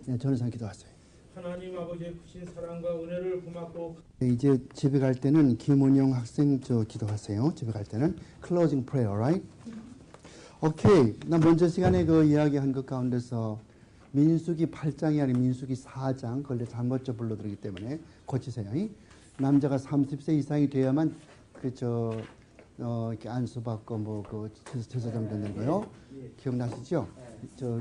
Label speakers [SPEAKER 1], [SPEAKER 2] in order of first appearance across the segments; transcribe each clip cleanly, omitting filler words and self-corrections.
[SPEAKER 1] 네, 전우선 기도하세요.
[SPEAKER 2] 하나님 아버지의 크신 사랑과 은혜를 고맙고
[SPEAKER 1] 네, 이제 집에 갈 때는 김은영 학생 기도하세요. 집에 갈 때는 closing prayer, right? 오케이. 나 먼저 시간에 그 이야기한 것 가운데서 민수기 8장이 아닌 민수기 4장 그걸 잘못 불러드리기 때문에 고치세요. 남자가 30세 이상이 돼야만 이렇게 안수받고 제사장 되는 거요. 기억나시죠?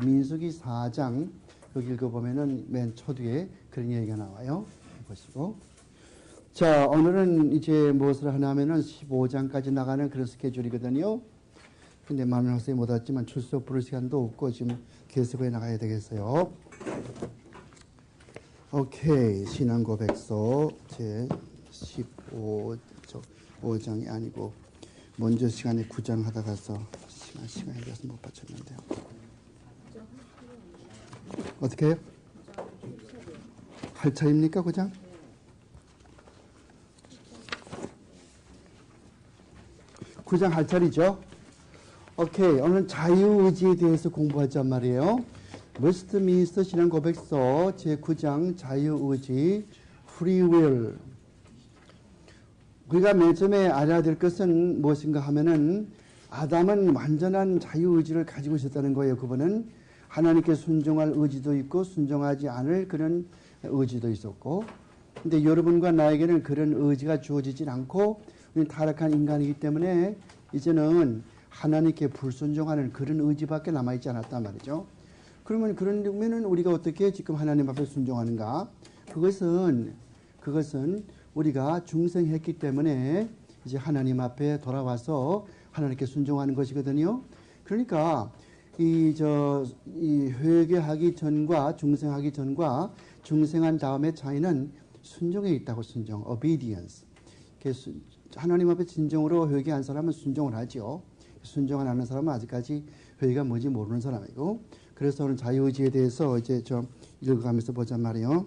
[SPEAKER 1] 민수기 4장 여기 읽어보면은 맨 초뒤에 그런 얘기가 나와요. 보시고. 자, 오늘은 이제 무엇을 하냐면은 15장까지 나가는 그런 스케줄이거든요. 근데 많은 학생이 못 왔지만 출석 부를 시간도 없고 지금 계속해 나가야 되겠어요. 오케이. 신앙고백서 제 15장이 아니고 먼저 시간에 9장 하다 가서 시간이 돼서 못 받쳤는데요. 어떻게 해요? 할 차입니까 9장? 구 장 할 차리죠? 오케이. 오늘 자유의지에 대해서 공부하자 말이에요. 웨스트민스터 신앙고백서 제9장 자유의지 free will. 우리가 맨 처음에 알아야 될 것은 무엇인가 하면은 아담은 완전한 자유의지를 가지고 있었다는 거예요. 그분은 하나님께 순종할 의지도 있고 순종하지 않을 그런 의지도 있었고, 근데 여러분과 나에게는 그런 의지가 주어지진 않고 우리는 타락한 인간이기 때문에 이제는 하나님께 불순종하는 그런 의지밖에 남아있지 않았단 말이죠. 그러면 그러면은 우리가 어떻게 지금 하나님 앞에 순종하는가? 그것은 우리가 중생했기 때문에 이제 하나님 앞에 돌아와서 하나님께 순종하는 것이거든요. 그러니까 이 회개하기 전과 중생하기 전과 중생한 다음의 차이는 순종에 있다고. 순종, obedience. 하나님 앞에 진정으로 회개한 사람은 순종을 하죠. 순종 안 하는 사람은 아직까지 회개가 뭔지 모르는 사람이고. 그래서 오늘 자유의지에 대해서 이제 좀 읽어가면서 보자 말이에요.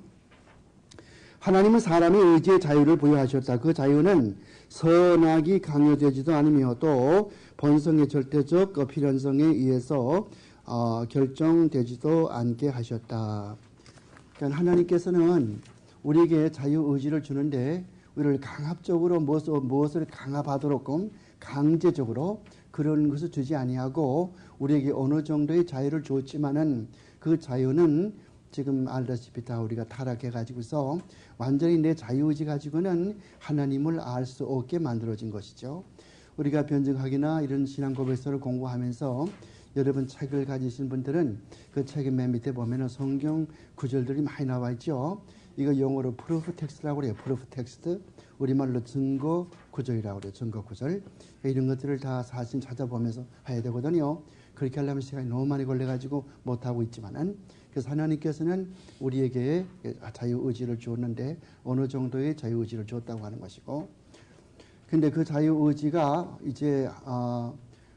[SPEAKER 1] 하나님은 사람의 의지의 자유를 부여하셨다. 그 자유는 선악이 강요되지도 않으며 또 본성의 절대적 필연성에 의해서 결정되지도 않게 하셨다. 그러니까 하나님께서는 우리에게 자유의지를 주는데 우리를 강압적으로 무엇을 강압하도록 강제적으로 그런 것을 주지 아니하고 우리에게 어느 정도의 자유를 줬지만은 그 자유는 지금 알다시피 다 우리가 타락해가지고서 완전히 내 자유의지 가지고는 하나님을 알 수 없게 만들어진 것이죠. 우리가 변증학이나 이런 신앙고백서를 공부하면서 여러분 책을 가지신 분들은 그 책의 맨 밑에 보면은 성경 구절들이 많이 나와 있죠. 이거 영어로 프루프 텍스트라고 그래요. 프루프 텍스트. 우리말로 증거 구절이라고 그래요. 증거 구절. 이런 것들을 다 사실 찾아보면서 해야 되거든요. 그렇게 하려면 시간이 너무 많이 걸려가지고 못하고 있지만은, 그래서 하나님께서는 우리에게 자유의지를 주었는데 어느 정도의 자유의지를 주었다고 하는 것이고, 근데 그 자유의지가 이제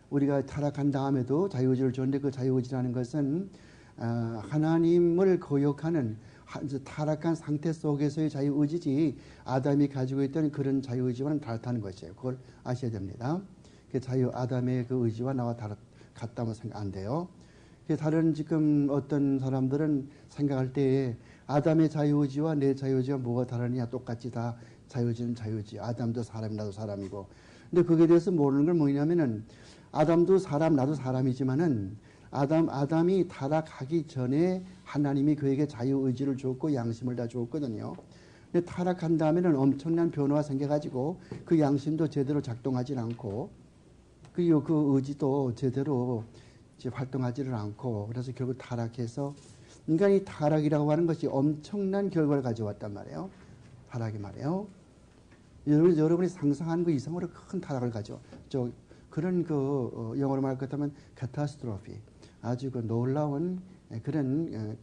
[SPEAKER 1] 우리가 타락한 다음에도 자유의지를 줬는데 그 자유의지라는 것은 하나님을 거역하는 타락한 상태 속에서의 자유의지지 아담이 가지고 있던 그런 자유의지와는 다르다는 것이에요. 그걸 아셔야 됩니다. 그 아담의 그 의지와 나와 같다면 생각 안 돼요. 다른 지금 어떤 사람들은 생각할 때에 아담의 자유의지와 내 자유의지가 뭐가 다르냐, 똑같이 다 자유의지는 자유의지. 아담도 사람, 나도 사람이고. 근데 거기에 대해서 모르는 건 뭐냐면은 아담도 사람, 나도 사람이지만은 아담이 타락하기 전에 하나님이 그에게 자유의지를 줬고 양심을 다 줬거든요. 근데 타락한 다음에는 엄청난 변화가 생겨가지고 그 양심도 제대로 작동하지 않고 그리고 그 의지도 제대로 이제 활동하지를 않고, 그래서 결국 타락해서 인간이 타락이라고 하는 것이 엄청난 결과를 가져왔단 말이에요. 타락이 말이에요. 여러분이 상상하는 그 이상으로 큰 타락을 그런 영어로 말 것하면 카타스트로피, 아주 놀라운 그런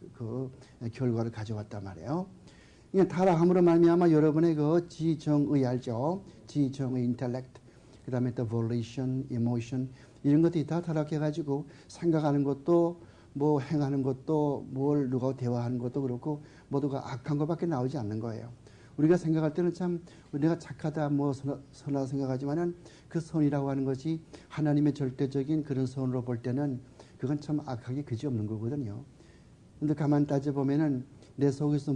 [SPEAKER 1] 결과를 가져왔단 말이에요. 이게 타락함으로 말미암아 여러분의 지정의 알죠? 지정의 인텔렉트, 그 다음에 또 volition, emotion 이런 것들이 다 타락해가지고 생각하는 것도 뭐 행하는 것도 뭘 누가 대화하는 것도 그렇고 모두가 악한 것밖에 나오지 않는 거예요. 우리가 생각할 때는 참 내가 착하다 뭐 선하다 생각하지만은 그 선이라고 하는 것이 하나님의 절대적인 그런 선으로 볼 때는 그건 참 악하기 그지없는 거거든요. 근데 가만 따져보면은 내 속에서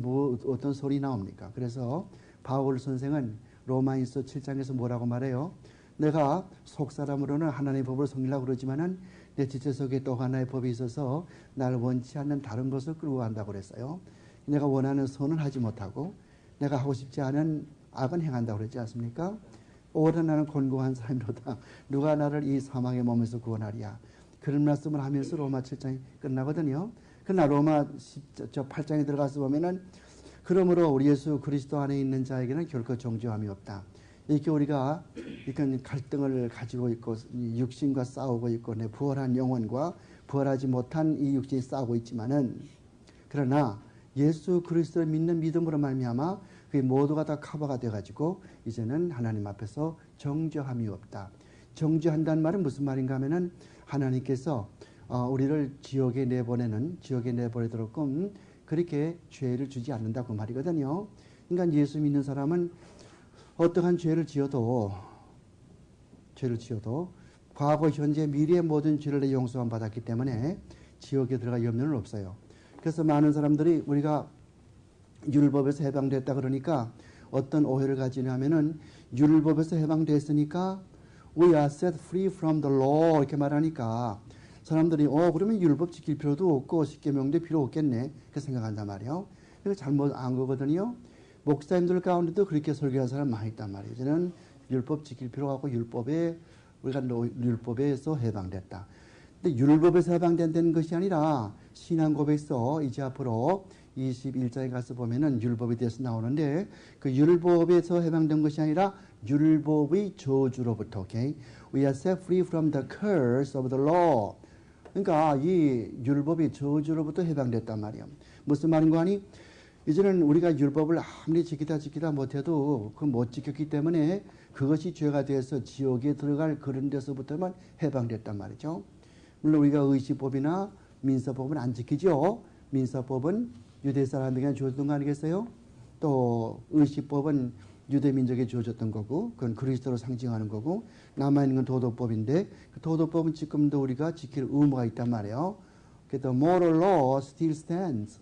[SPEAKER 1] 어떤 소리 나옵니까? 그래서 바울 선생은 로마인서 7장에서 뭐라고 말해요? 내가 속사람으로는 하나님의 법을 섬기려고 그러지만은 내 지체 속에 또 하나의 법이 있어서 나를 원치 않는 다른 것을 끌고 간다고 그랬어요. 내가 원하는 선은 하지 못하고 내가 하고 싶지 않은 악은 행한다고 그랬지 않습니까? 오히려 나는 곤고한 사람이로다. 누가 나를 이 사망의 몸에서 구원하리야. 그런 말씀을 하면서 로마 7장이 끝나거든요. 그러나 로마 8장에 들어가서 보면은 그러므로 우리 예수 그리스도 안에 있는 자에게는 결코 정죄함이 없다. 이렇게 우리가 이런 갈등을 가지고 있고 육신과 싸우고 있고 내 부활한 영혼과 부활하지 못한 이 육신이 싸우고 있지만은 그러나 예수 그리스도를 믿는 믿음으로 말미암아 그 모두가 다 커버가 돼가지고 이제는 하나님 앞에서 정죄함이 없다. 정죄한다는 말은 무슨 말인가 하면은 하나님께서 우리를 지옥에 내보내도록 그렇게 죄를 주지 않는다고 말이거든요. 그러니까 예수 믿는 사람은 어떠한 죄를 지어도 과거, 현재, 미래의 모든 죄를 용서함 받았기 때문에 지옥에 들어갈 염려는 없어요. 그래서 많은 사람들이 우리가 율법에서 해방됐다 그러니까 어떤 오해를 가지냐면은 율법에서 해방됐으니까 we are set free from the law 이렇게 말하니까 사람들이 그러면 율법 지킬 필요도 없고 십계명도 필요 없겠네 그렇게 생각한단 말이에요. 그래서 잘못 안 거거든요. 목사님들 가운데도 그렇게 설교한 사람 많이 있단 말이에요. 저는 율법 지킬 필요가 없고 우리가 율법에서 해방됐다. 근데 율법에서 해방된다는 것이 아니라 신앙 고백서 이제 앞으로 21장에 가서 보면은 율법에 대해서 나오는데 그 율법에서 해방된 것이 아니라 율법의 저주로부터 okay? We are set free from the curse of the law. 그러니까 이 율법이 저주로부터 해방됐단 말이에요. 무슨 말인가 하니 이제는 우리가 율법을 아무리 지키다 못해도 그 못 지켰기 때문에 그것이 죄가 돼서 지옥에 들어갈 그런 데서부터만 해방됐단 말이죠. 물론 우리가 의식법이나 민사법은 안 지키죠. 민사법은 유대 사람에게 주어졌던 거 아니겠어요? 또 의식법은 유대 민족에 주어졌던 거고 그건 그리스도로 상징하는 거고 남아있는 건 도덕법인데 그 도덕법은 지금도 우리가 지킬 의무가 있단 말이에요. 그래서 moral law still stands.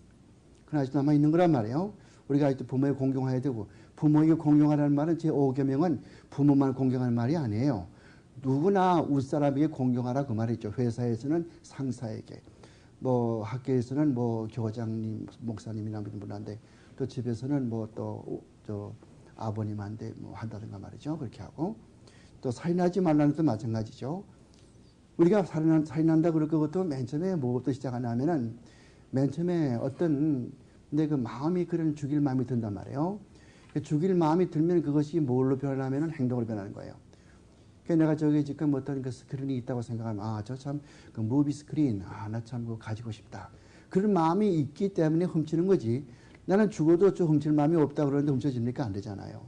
[SPEAKER 1] 그건 아직도 남아있는 거란 말이에요. 우리가 아직도 부모에 공경해야 되고 부모에게 공경하라는 말은 제5계명은 부모만 공경하는 말이 아니에요. 누구나 윗사람에게 공경하라 그 말이죠. 회사에서는 상사에게 뭐 학교에서는 뭐 교장님, 목사님이나 이런 분한테 또 집에서는 뭐 또 저 아버님한테 뭐 한다든가 말이죠. 그렇게 하고 또 살인하지 말라는 것도 마찬가지죠. 우리가 살인한다 그럴 것도 맨 처음에 뭐부터 시작하냐면은 맨 처음에 어떤 내 그 마음이 그런 죽일 마음이 든단 말이에요. 죽일 마음이 들면 그것이 뭘로 변하냐면은 행동으로 변하는 거예요. 그러니까 내가 저기 지금 어떤 그 스크린이 있다고 생각하면 저 참 그 무비 스크린 나 참 그거 가지고 싶다. 그런 마음이 있기 때문에 훔치는 거지. 나는 죽어도 저 훔칠 마음이 없다 그러는데 훔쳐집니까? 안 되잖아요.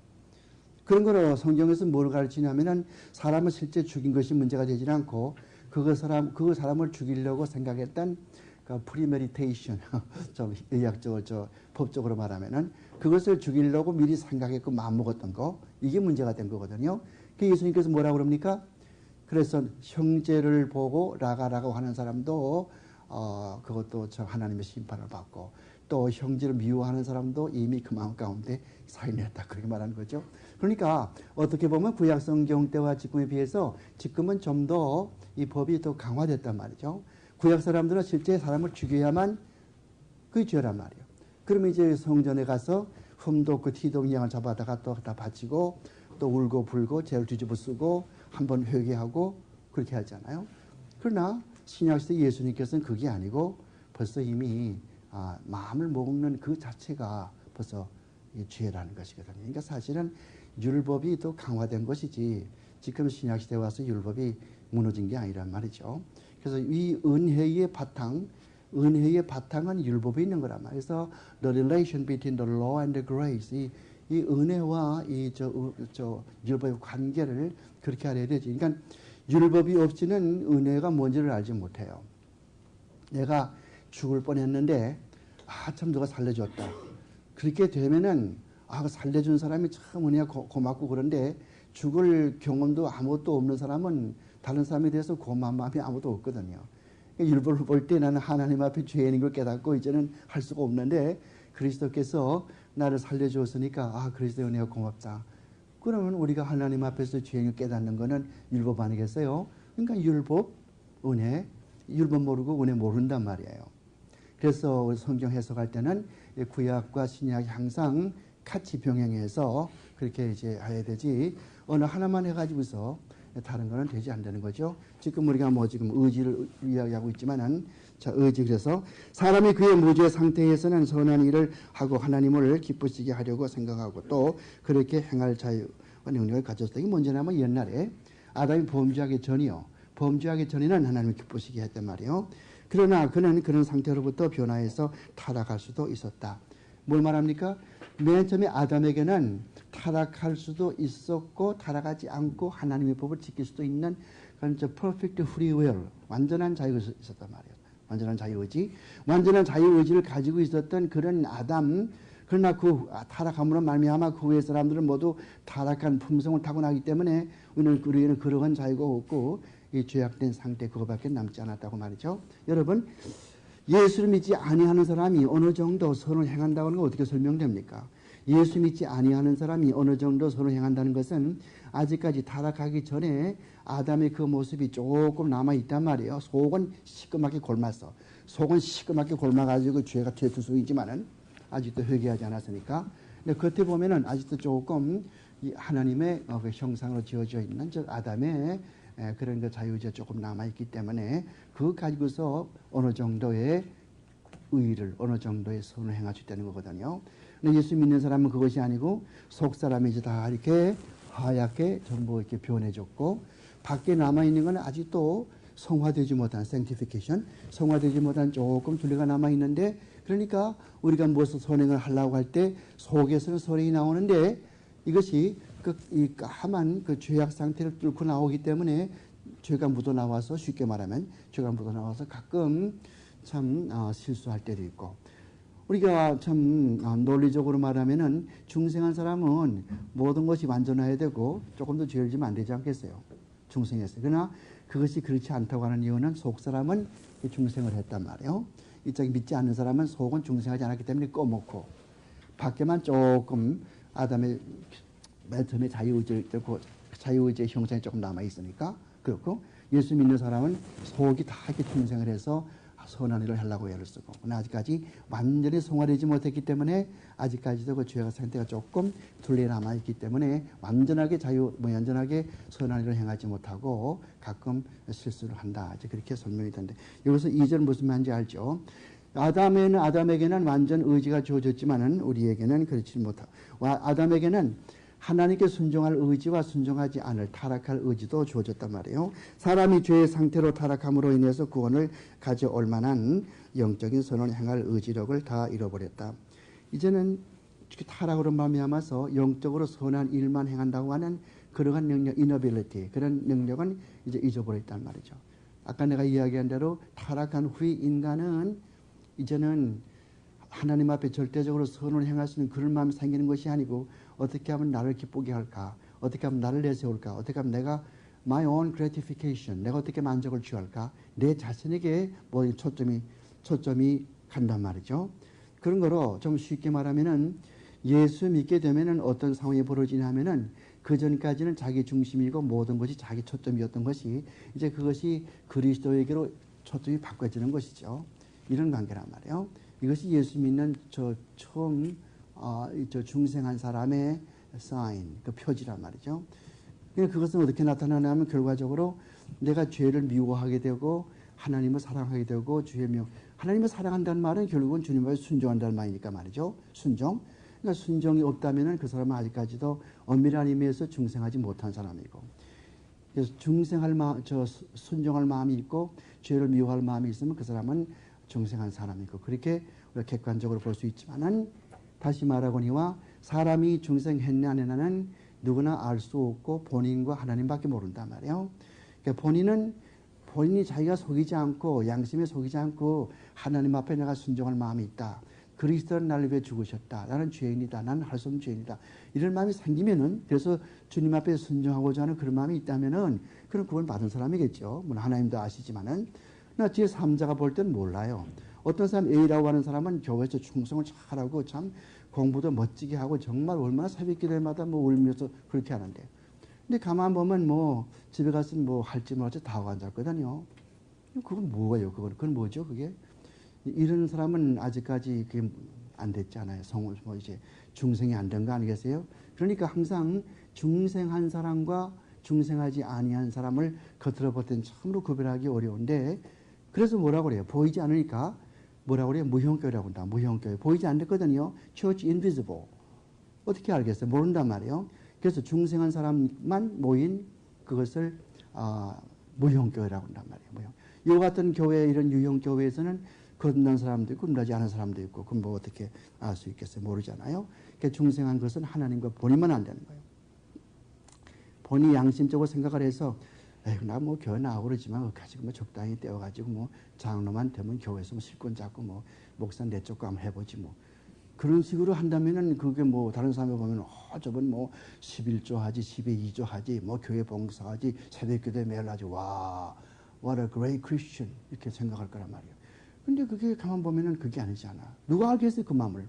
[SPEAKER 1] 그런 거로 성경에서 뭘 가르치냐면은 사람을 실제 죽인 것이 문제가 되지 않고 그 사람을 죽이려고 생각했던 그 프리메디테이션 좀 의학적으로 법적으로 말하면은 그것을 죽이려고 미리 생각했고 마음먹었던 거 이게 문제가 된 거거든요. 그 예수님께서 뭐라고 그럽니까? 그래서 형제를 보고 라가라고 하는 사람도 그것도 저 하나님의 심판을 받고 또 형제를 미워하는 사람도 이미 그 마음 가운데 살인했다 그렇게 말하는 거죠. 그러니까 어떻게 보면 구약 성경 때와 지금에 비해서 지금은 좀 더 이 법이 더 강화됐단 말이죠. 구약 사람들은 실제 사람을 죽여야만 그게 죄란 말이에요. 그러면 이제 성전에 가서 흠도 그 티도 양을 잡아다가 또 다 바치고 또 울고 불고 죄를 뒤집어 쓰고 한번 회개하고 그렇게 하잖아요. 그러나 신약시대 예수님께서는 그게 아니고 벌써 이미 마음을 먹는 그 자체가 벌써 죄라는 것이거든요. 그러니까 사실은 율법이 더 강화된 것이지 지금 신약시대에 와서 율법이 무너진 게 아니란 말이죠. 그래서 이 은혜의 바탕은 율법에 있는 거란 말이에요. 그래서 the relation between the law and the grace, 이 은혜와 저 율법의 관계를 그렇게 알아야 되지. 그러니까 율법이 없이는 은혜가 뭔지를 알지 못해요. 내가 죽을 뻔했는데 참 누가 살려줬다. 그렇게 되면은 살려준 사람이 참 은혜가 고맙고 그런데 죽을 경험도 아무것도 없는 사람은 다른 사람에 대해서 고마운 마음이 아무도 없거든요. 율법을 볼 때 나는 하나님 앞에 죄인인 걸 깨닫고 이제는 할 수가 없는데 그리스도께서 나를 살려주었으니까 아 그리스도의 은혜가 고맙다. 그러면 우리가 하나님 앞에서 죄인을 깨닫는 것은 율법 아니겠어요? 그러니까 율법, 은혜, 율법 모르고 은혜 모른단 말이에요. 그래서 성경 해석할 때는 구약과 신약이 항상 같이 병행해서 그렇게 이제 해야 되지 어느 하나만 해가지고서 다른 거는 되지 않는 거죠. 지금 우리가 뭐 지금 의지를 이야기하고 있지만은 자 의지 그래서 사람이 그의 무죄 상태에서는 선한 일을 하고 하나님을 기쁘시게 하려고 생각하고 또 그렇게 행할 자유와 능력을 가졌다. 이게 뭔지냐면 옛날에 아담이 범죄하기 전이요. 범죄하기 전에는 하나님을 기쁘시게 했단 말이에요. 그러나 그는 그런 상태로부터 변화해서 타락할 수도 있었다. 뭘 말합니까? 맨 처음에 아담에게는 타락할 수도 있었고 타락하지 않고 하나님의 법을 지킬 수도 있는 그런 perfect free will, 완전한 자유가 있었단 말이에요. 완전한 자유의지. 완전한 자유의지를 가지고 있었던 그런 아담, 그러나 그 타락함으로 말미암아 그 후의 사람들은 모두 타락한 품성을 타고나기 때문에 우리는 그러한 자유가 없고 이 죄악된 상태 그거밖에 남지 않았다고 말이죠. 여러분 예수를 믿지 아니하는 사람이 어느 정도 선을 행한다고 하는 건 어떻게 설명됩니까? 예수 믿지 아니하는 사람이 어느 정도 선을 행한다는 것은 아직까지 타락하기 전에 아담의 그 모습이 조금 남아있단 말이에요. 속은 시커멓게 골마서 속은 시커멓게 골마가지고 죄가 죄투성이지만은 아직도 회개하지 않았으니까. 근데 겉에 보면은 아직도 조금 이 하나님의 그 형상으로 지어져 있는 저 아담의 그런 그 자유의지가 조금 남아있기 때문에 그거 가지고서 어느 정도의 의의를 어느 정도의 선을 행할 수 있다는 거거든요. 근데 예수 믿는 사람은 그것이 아니고 속 사람이 이제 다 이렇게 하얗게 전부 이렇게 변해졌고 밖에 남아있는 건 아직도 성화되지 못한 sanctification, 성화되지 못한 조금 둘레가 남아있는데 그러니까 우리가 무엇을 선행을 하려고 할 때 속에서는 선행이 나오는데 이것이 이 까만 그 죄악 상태를 뚫고 나오기 때문에 죄가 묻어나와서 쉽게 말하면 죄가 묻어나와서 가끔 참 실수할 때도 있고 우리가 참 논리적으로 말하면은 중생한 사람은 모든 것이 완전해야 되고 조금 더 죄를 지면 안 되지 않겠어요? 중생했어요. 그러나 그것이 그렇지 않다고 하는 이유는 속 사람은 중생을 했단 말이에요. 이쪽에 믿지 않는 사람은 속은 중생하지 않았기 때문에 꺼먹고 밖에만 조금 아담의 맨 처음에 자유의지의 형상이 조금 남아있으니까 그렇고 예수 믿는 사람은 속이 다 이렇게 중생을 해서 선한 일을 하려고 애를 쓰고 그러나 아직까지 완전히 성화되지 못했기 때문에 아직까지도 그 죄의 상태가 조금 둘레 남아있기 때문에 완전하게 완전하게 선한 일을 행하지 못하고 가끔 실수를 한다. 이제 그렇게 설명이 되는데 여기서 2절 무슨 말인지 알죠? 아담에게는 완전 의지가 주어졌지만은 우리에게는 그렇지 못하고 아담에게는 하나님께 순종할 의지와 순종하지 않을 타락할 의지도 주어졌단 말이에요. 사람이 죄의 상태로 타락함으로 인해서 구원을 가져올 만한 영적인 선을 행할 의지력을 다 잃어버렸다. 이제는 타락으로 말미암아서 영적으로 선한 일만 행한다고 하는 그러한 능력, inability, 그런 능력은 이제 잊어버렸단 말이죠. 아까 내가 이야기한 대로 타락한 후에 인간은 이제는 하나님 앞에 절대적으로 선을 행할 수 있는 그런 마음이 생기는 것이 아니고 어떻게 하면 나를 기쁘게 할까? 어떻게 하면 나를 내세울까? 어떻게 하면 내가 my own gratification, 내가 어떻게 만족을 취할까? 내 자신에게 뭐 초점이 간단 말이죠. 그런 거로 좀 쉽게 말하면은 예수 믿게 되면은 어떤 상황이 벌어지냐 하면은 그 전까지는 자기 중심이고 모든 것이 자기 초점이었던 것이 이제 그것이 그리스도에게로 초점이 바꿔지는 것이죠. 이런 관계란 말이에요. 이것이 예수 믿는 처음 중생한 사람의 사인, 그 표지란 말이죠. 그것은 어떻게 나타나냐면 결과적으로 내가 죄를 미워하게 되고 하나님을 사랑하게 되고 하나님을 사랑한다는 말은 결국은 주님을 순종한다는 말이니까 말이죠. 순종. 그러니까 순종이 없다면은 그 사람은 아직까지도 엄밀한 의미에서 중생하지 못한 사람이고, 그래서 순종할 마음이 있고 죄를 미워할 마음이 있으면 그 사람은 중생한 사람이고 그렇게 우리가 객관적으로 볼 수 있지만은 다시 말하거니와 사람이 중생했냐 안 했냐는 누구나 알 수 없고 본인과 하나님밖에 모른단 말이에요. 그러니까 본인이 자기가 속이지 않고 양심에 속이지 않고 하나님 앞에 내가 순종할 마음이 있다. 그리스도는 나를 위해 죽으셨다. 나는 죄인이다. 나는 할 수 없는 죄인이다. 이런 마음이 생기면은 그래서 주님 앞에 순종하고자 하는 그런 마음이 있다면은 그런 구원 받은 사람이겠죠. 물론 하나님도 아시지만은 나 제3자가 볼 땐 몰라요. 어떤 사람 A라고 하는 사람은 교회에서 충성을 잘하고 참 공부도 멋지게 하고 정말 얼마나 새벽 기도마다 뭐 울면서 그렇게 하는데. 근데 가만 보면 뭐 집에 가서 뭐 할지 말지 다 하고 앉았거든요. 그건 뭐예요? 그건 뭐죠? 그게? 이런 사람은 아직까지 그게 안 됐지 않아요. 성을 뭐 이제 중생이 안 된 거 아니겠어요? 그러니까 항상 중생한 사람과 중생하지 아니한 사람을 겉으로 볼 때는 참으로 구별하기 어려운데 그래서 뭐라고 그래요? 보이지 않으니까 뭐라고 그래요? 무형교회라고 한다. 무형교회. 보이지 않거든요. Church invisible. 어떻게 알겠어요? 모른단 말이에요. 그래서 중생한 사람만 모인 그것을 무형교회라고 한단 말이에요. 무형. 이 같은 교회 이런 유형교회에서는 거듭난 사람도 있고 거듭나지 않은 사람도 있고 그럼 뭐 어떻게 알 수 있겠어요? 모르잖아요. 그러니까 중생한 것은 하나님과 본이면 안 되는 거예요. 본이 양심적으로 생각을 해서 나 뭐 교회 나오고 그러지만 가지고 뭐 적당히 떼어가지고 뭐 장로만 되면 교회에서 뭐 실권 잡고 뭐 목사 내쫓고 한번 해보지 뭐 그런 식으로 한다면은 그게 뭐 다른 사람이 보면 저분 뭐 11조 하지 10에 2조 하지 뭐 교회 봉사하지 새벽기도에 매일 하지 와 what a great Christian 이렇게 생각할 거란 말이에요. 근데 그게 가만 보면은 그게 아니잖아. 누가 알겠어요 그 마음을?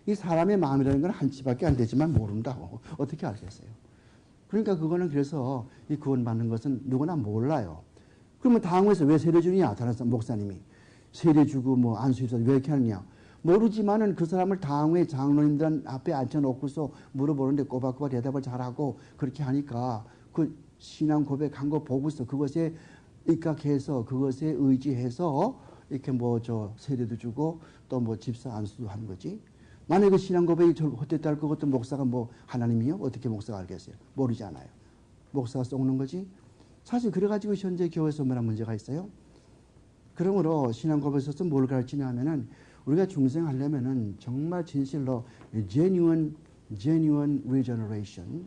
[SPEAKER 1] 이 사람의 마음이라는 건 한치밖에 안 되지만 모른다고 어떻게 알겠어요? 그러니까 그거는 그래서 이 구원받는 것은 누구나 몰라요. 그러면 당에서 왜 세례 주느냐? 다른 목사님이 세례 주고 뭐 안수해서 왜 이렇게 하느냐? 모르지만은 그 사람을 당회 장로님들 앞에 앉혀놓고서 물어보는데 꼬박꼬박 대답을 잘하고 그렇게 하니까 그 신앙 고백한 거 보고서 그것에 입각해서 그것에 의지해서 이렇게 뭐 세례도 주고 또 뭐 집사 안수도 하는 거지. 만약에 그 신앙 고백이 헛됐다 할 그것도 목사가 뭐 하나님이요? 어떻게 목사가 알겠어요? 모르잖아요. 목사가 썩는 거지. 사실 그래가지고 현재 교회에서 얼마나 문제가 있어요. 그러므로 신앙 고백에서 뭘 가르치냐 하면은 우리가 중생하려면은 정말 진실로 genuine regeneration,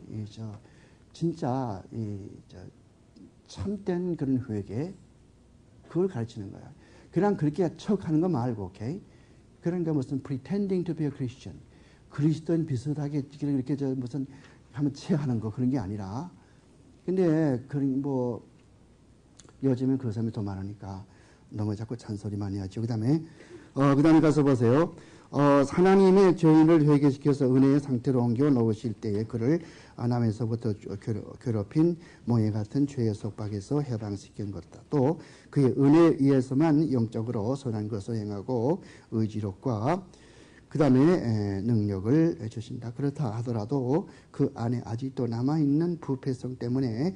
[SPEAKER 1] 진짜 참된 그런 회개 그걸 가르치는 거야. 그냥 그렇게 척하는 거 말고, 오케이? 그러니까 무슨 pretending to be a Christian, 그리스도인 비슷하게 이렇게 무슨 한번 체하는 거 그런 게 아니라. 근데 뭐 요즘엔 그 사람이 더 많으니까 너무 자꾸 잔소리 많이 하죠. 그다음에 가서 보세요. 하나님의 죄인을 회개시켜서 은혜의 상태로 옮겨 놓으실 때에 그를 아담에서부터 괴롭힌 모해 같은 죄의 속박에서 해방시킨 것이다. 또 그의 은혜에 의해서만 영적으로 선한 것을 행하고 의지력과 그 다음에 능력을 주신다. 그렇다 하더라도 그 안에 아직도 남아있는 부패성 때문에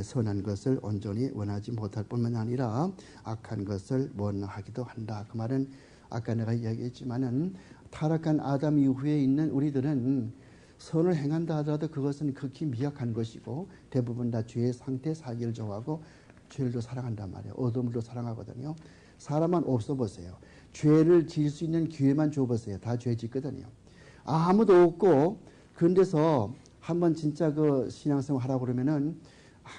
[SPEAKER 1] 선한 것을 온전히 원하지 못할 뿐만 아니라 악한 것을 원하기도 한다. 그 말은 아까 내가 이야기했지만은 타락한 아담 이후에 있는 우리들은 선을 행한다 하더라도 그것은 극히 미약한 것이고 대부분 다 죄의 상태 사기를 좋아하고 죄를 더 사랑한단 말이에요. 어둠을 더 사랑하거든요. 사람만 없어 보세요. 죄를 지을 수 있는 기회만 줘보세요. 다 죄 짓거든요. 아무도 없고 그런 데서 한번 진짜 그 신앙생활 하라고 그러면은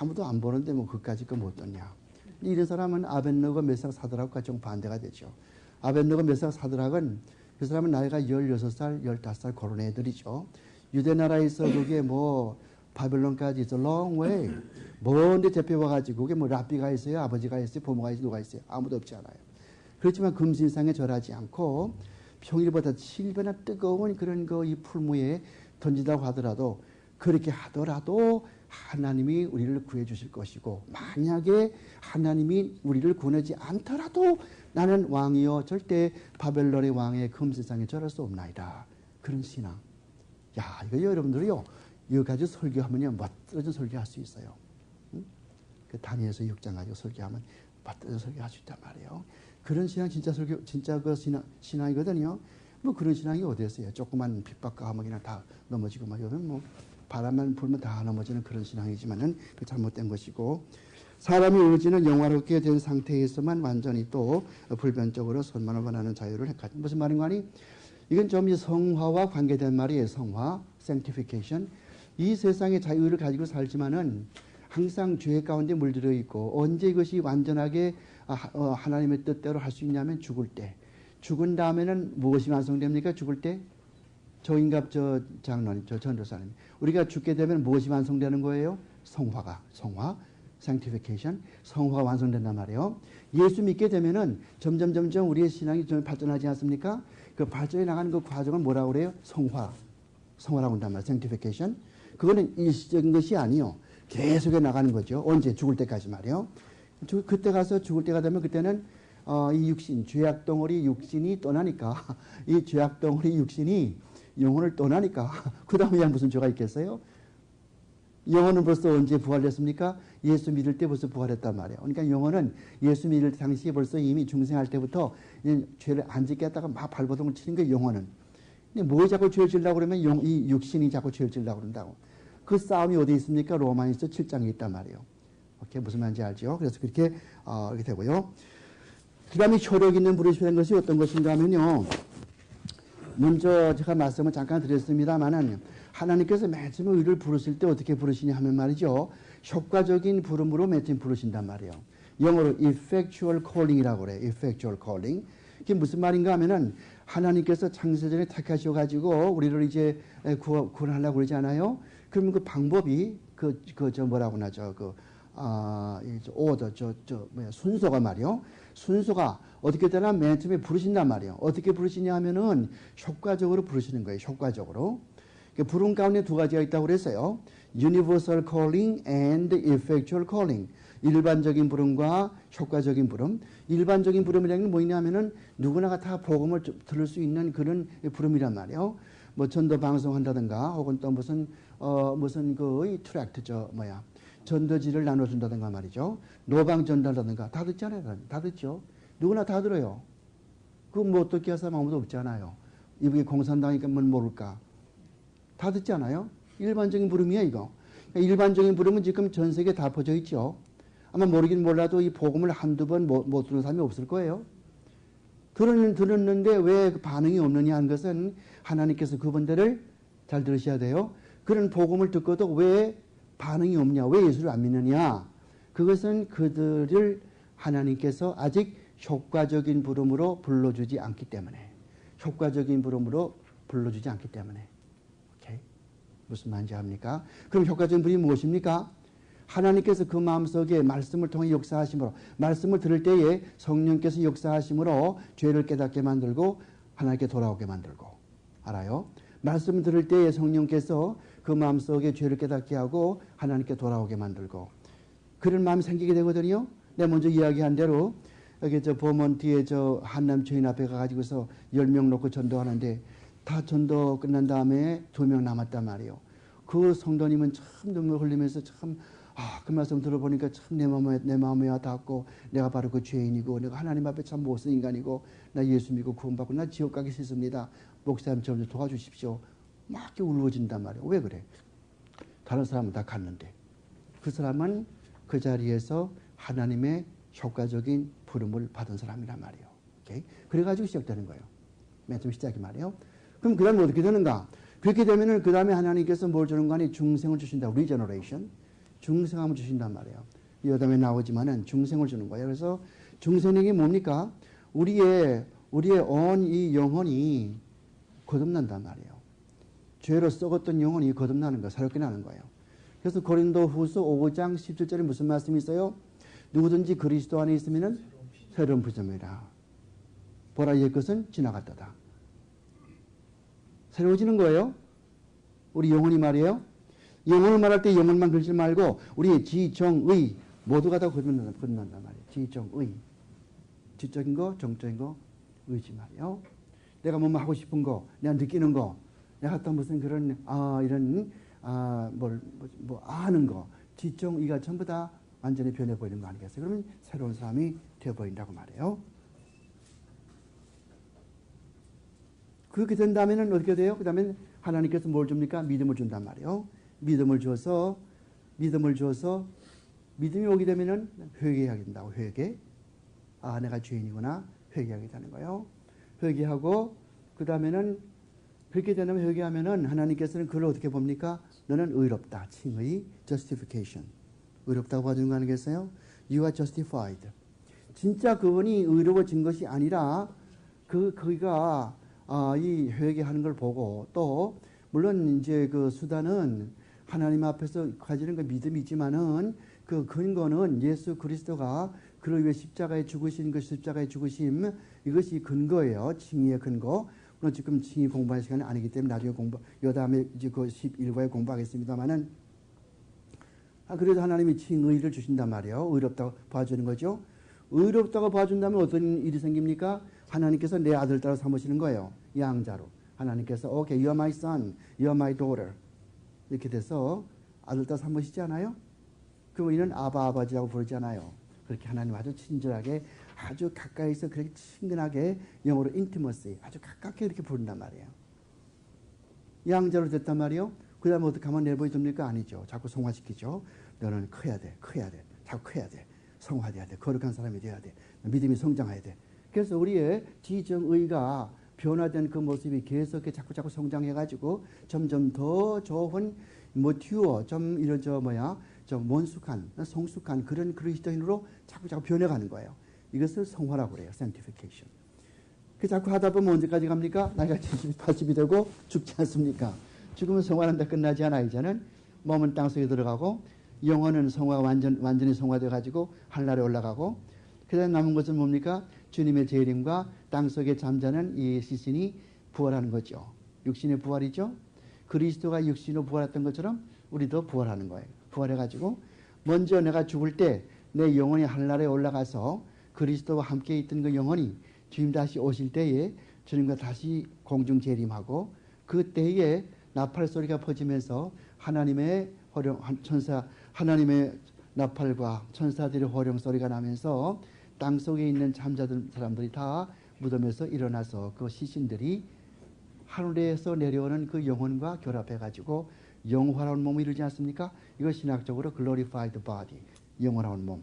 [SPEAKER 1] 아무도 안 보는데 뭐 그까짓 거 못 듣냐. 이런 사람은 아벤노고 메삭 사드락과 좀 반대가 되죠. 아벤노고 메삭 사드락은 그 사람은 나이가 16살, 15살 그런 애들이죠. 유대 나라에서 그게 뭐 바벨론까지 있어 long way. 먼데 잡혀와가지고 그게 뭐 랍비가 있어요, 아버지가 있어요, 부모가 있어요, 누가 있어요? 아무도 없지 않아요. 그렇지만 금신상에 절하지 않고 평일보다 7배나 뜨거운 그런 이 풀무에 던지다고 하더라도 그렇게 하더라도 하나님이 우리를 구해 주실 것이고 만약에 하나님이 우리를 구원하지 않더라도 나는 왕이요 절대 바벨론의 왕의 금신상에 절할 수 없나이다. 그런 신앙. 야, 이거 여러분들이요 이거 가지고 설교하면요 멋들어져 설교할 수 있어요. 응? 그 다니엘서 6장 가지고 설교하면 멋들어져 설교할 수 있단 말이에요. 그런 신앙 진짜 그 신앙이거든요. 뭐 그런 신앙이 어디 있어요? 조그만 핍박과 감옥이나 다 넘어지고 막 이러면 뭐 바람만 불면 다 넘어지는 그런 신앙이지만은 그 잘못된 것이고 사람의 의지는 영화롭게 된 상태에서만 완전히 또 불변적으로 선만을 원하는 자유를 갖는 무슨 말인가 하니 이건 좀 성화와 관계된 말이에요. 성화, sanctification. 이 세상의 자유를 가지고 살지만은 항상 죄 가운데 물들어 있고 언제 이것이 완전하게 하나님의 뜻대로 할 수 있냐면 죽을 때. 죽은 다음에는 무엇이 완성됩니까? 죽을 때? 저인갑 장로님, 전도사님. 우리가 죽게 되면 무엇이 완성되는 거예요? 성화. sanctification, 성화가 완성된단 말이에요. 예수 믿게 되면은 점점 우리의 신앙이 좀 발전하지 않습니까? 그 발전해 나가는 그 과정을 뭐라고 그래요? 성화라고 한단 말이에요. sanctification. 그거는 일시적인 것이 아니요. 계속해 나가는 거죠. 언제? 죽을 때까지 말이에요. 그때 가서 죽을 때가 되면 그때는 이 육신, 죄악 덩어리 육신이 떠나니까 이 죄악 덩어리 육신이 영혼을 떠나니까 그 다음에 무슨 죄가 있겠어요? 영혼은 벌써 언제 부활했습니까? 예수 믿을 때 벌써 부활했단 말이에요. 그러니까 영혼은 예수 믿을 당시에 벌써 이미 중생할 때부터 죄를 안 짓게 했다가 막 발버둥을 치는 거예요. 영혼은. 근데 뭐 자꾸 죄를 지으려고 그러면 이 육신이 자꾸 죄를 지으려고 그런다고. 그 싸움이 어디 있습니까? 로마서 7장에 있단 말이에요. 오케이, 무슨 말인지 알죠? 그래서 그렇게 이렇게 되고요. 그 다음에 효력 있는 부르심이라는 것이 어떤 것인가 하면요. 먼저 제가 말씀을 잠깐 드렸습니다만은 하나님께서 맨 처음에 우리를 부르실 때 어떻게 부르시냐 하면 말이죠. 효과적인 부름으로 맨 처음 부르신단 말이에요. 영어로 effectual calling이라고 그래요. effectual calling. 이게 무슨 말인가 하면은 하나님께서 창세전에 택하셔가지고 우리를 이제 구원하려고 그러지 않아요? 그러면 그 방법이 뭐라고 나죠? 순서가 말이요. 순서가 어떻게 되나 맨 처음에 부르신단 말이에요. 어떻게 부르시냐 하면은 효과적으로 부르시는 거예요. 효과적으로. 부름 가운데 두 가지가 있다고 그랬어요. Universal calling and effectual calling. 일반적인 부름과 효과적인 부름. 일반적인 부름이라는 게 뭐냐 하면은 누구나가 다 복음을 들을 수 있는 그런 부름이란 말이에요. 뭐 전도 방송한다든가 혹은 또 무슨 트랙트 전도지를 나눠준다든가 말이죠. 노방 전달하든가 다 듣잖아요. 다 듣죠. 누구나 다 들어요. 그거 뭐 어떻게 할 사람 아무도 없잖아요. 이분이 공산당이니까 뭘 모를까. 다 듣잖아요. 일반적인 부름이에요, 이거. 일반적인 부름은 지금 전 세계에 다 퍼져 있죠. 아마 모르긴 몰라도 이 복음을 한두 번 못 듣는 사람이 없을 거예요. 들었는데 왜 반응이 없느냐 하는 것은 하나님께서 그분들을 잘 들으셔야 돼요. 그런 복음을 듣고도 왜 반응이 없냐, 왜 예수를 안 믿느냐. 그것은 그들을 하나님께서 아직 효과적인 부름으로 불러주지 않기 때문에. 효과적인 부름으로 불러주지 않기 때문에. 오케이? 무슨 말인지 압니까? 그럼 효과적인 부름이 무엇입니까? 하나님께서 그 마음속에 말씀을 통해 역사하심으로, 말씀을 들을 때에 성령께서 역사하심으로 죄를 깨닫게 만들고 하나님께 돌아오게 만들고. 알아요? 말씀을 들을 때에 성령께서 그 마음속에 죄를 깨닫게 하고 하나님께 돌아오게 만들고 그런 마음이 생기게 되거든요. 내가 먼저 이야기한 대로 여기 범원 뒤에 한남 주인 앞에 가가지고서 10명 놓고 전도하는데 다 전도 끝난 다음에 2명 남았단 말이에요. 그 성도님은 참 눈물 흘리면서 참 그 말씀 들어보니까 참 내 마음에 와닿고 내가 바로 그 죄인이고 내가 하나님 앞에 참 못쓴 인간이고 나 예수 믿고 구원받고 나 지옥 가기 싫습니다. 목사님 좀 도와주십시오. 막 이렇게 울부짖는단 말이에요. 왜 그래? 다른 사람은 다 갔는데 그 사람은 그 자리에서 하나님의 효과적인 부름을 받은 사람이란 말이에요. 오케이? 그래가지고 시작되는 거예요. 맨 처음 시작이 말이에요. 그럼 그 다음에 어떻게 되는가? 그렇게 되면은 그 다음에 하나님께서 뭘 주는 거 아니? 중생을 주신다. 리제너레이션. 중생함을 주신단 말이에요. 여담에 나오지만은 중생을 주는 거예요. 그래서 중생에게 뭡니까? 우리의 온 이 영혼이 거듭난단 말이에요. 죄로 썩었던 영혼이 거듭나는 거예요. 새롭게 나는 거예요. 그래서 고린도 후서 5장 17절에 무슨 말씀이 있어요? 누구든지 그리스도 안에 있으면 새로운 피조물이라. 보라 옛 것은 지나갔다다. 새로워지는 거예요. 우리 영혼이 말이에요. 영혼을 말할 때 영혼만 그러지 말고 우리의 지정의 모두가 다 거듭난단 말이에요. 지정의. 지적인 거, 정적인 거, 의지 말이에요. 내가 뭐 하고 싶은 거, 내가 느끼는 거, 내가 또 무슨 그런 아는 거, 지정의가 전부 다 완전히 변해버리는 거 아니겠어요? 그러면 새로운 사람이 되어버린다고 말해요. 그렇게 된다면 어떻게 돼요? 그 다음에 하나님께서 뭘 줍니까? 믿음을 준단 말이에요. 믿음을 줘서 믿음이 오게 되면은 회개하게 된다고. 회개. 내가 죄인이구나. 회개하게 되는 거예요. 회개하고 그 다음에는 그렇게 되면 회개하면은 하나님께서는 그걸 어떻게 봅니까? 너는 의롭다. 칭의, justification. 의롭다고 봐주는 거 아니겠어요? You are justified. 진짜 그분이 의로워진 것이 아니라 그가 이 회개하는 걸 보고 또 물론 이제 그 수단은 하나님 앞에서 가지는 그 믿음이지만은 그 근거는 예수 그리스도가 그를 위해 십자가에 죽으신 그 십자가의 죽으심, 이것이 근거예요. 칭의의 근거. 물론 지금 칭의 공부할 시간이 아니기 때문에 나중에 요 다음에 이제 그 11과에 공부하겠습니다만은, 그래도 하나님이 칭의를 주신단 말이에요. 의롭다고 봐주는 거죠. 의롭다고 봐준다면 어떤 일이 생깁니까? 하나님께서 내 아들 따라 삼으시는 거예요. 양자로. 하나님께서 okay, you're my son, you're my daughter. 이렇게 돼서 아들 따라 삼으시지 않아요? 그럼 이는 아버지라고 부르잖아요. 그렇게 하나님 아주 친절하게, 아주 가까이서 그렇게 친근하게, 영어로 intimacy, 아주 가깝게 이렇게 부른단 말이에요. 양자로 됐단 말이에요. 그 다음에 어떻게 하면 내버려둡니까? 아니죠. 자꾸 성화시키죠. 너는 커야 돼. 자꾸 커야 돼. 성화돼야 돼. 거룩한 사람이 돼야 돼. 믿음이 성장해야 돼. 그래서 우리의 지정의가 변화된 그 모습이 계속 자꾸 성장해가지고 점점 더 좋은 튜어, 좀 이런 좀 원숙한, 성숙한 그런 그리스도인으로 자꾸 변해가는 거예요. 이것을 성화라고 그래요. sanctification. 그 자꾸 하다 보면 언제까지 갑니까? 나이가 70, 80이 되고 죽지 않습니까? 죽으면 성화는 끝나지 않아. 이제는 몸은 땅속에 들어가고 영혼은 성화가 완전히 성화돼 가지고 하늘나라에 올라가고, 그다음 남은 것은 뭡니까? 주님의 재림과 땅속에 잠자는 이 시신이 부활하는 거죠. 육신의 부활이죠. 그리스도가 육신으로 부활했던 것처럼 우리도 부활하는 거예요. 부활해가지고 먼저 내가 죽을 때 내 영혼이 하늘나라에 올라가서 그리스도와 함께 있던 그 영혼이 주님 다시 오실 때에 주님과 다시 공중 재림하고, 그 때에 나팔 소리가 퍼지면서 하나님의 나팔과 천사들의 호령 소리가 나면서 땅 속에 있는 잠자던 사람들이 다 무덤에서 일어나서 그 시신들이 하늘에서 내려오는 그 영혼과 결합해가지고 영화로운 몸을 이루지 않습니까? 이거 신학적으로 glorified body, 영화로운 몸.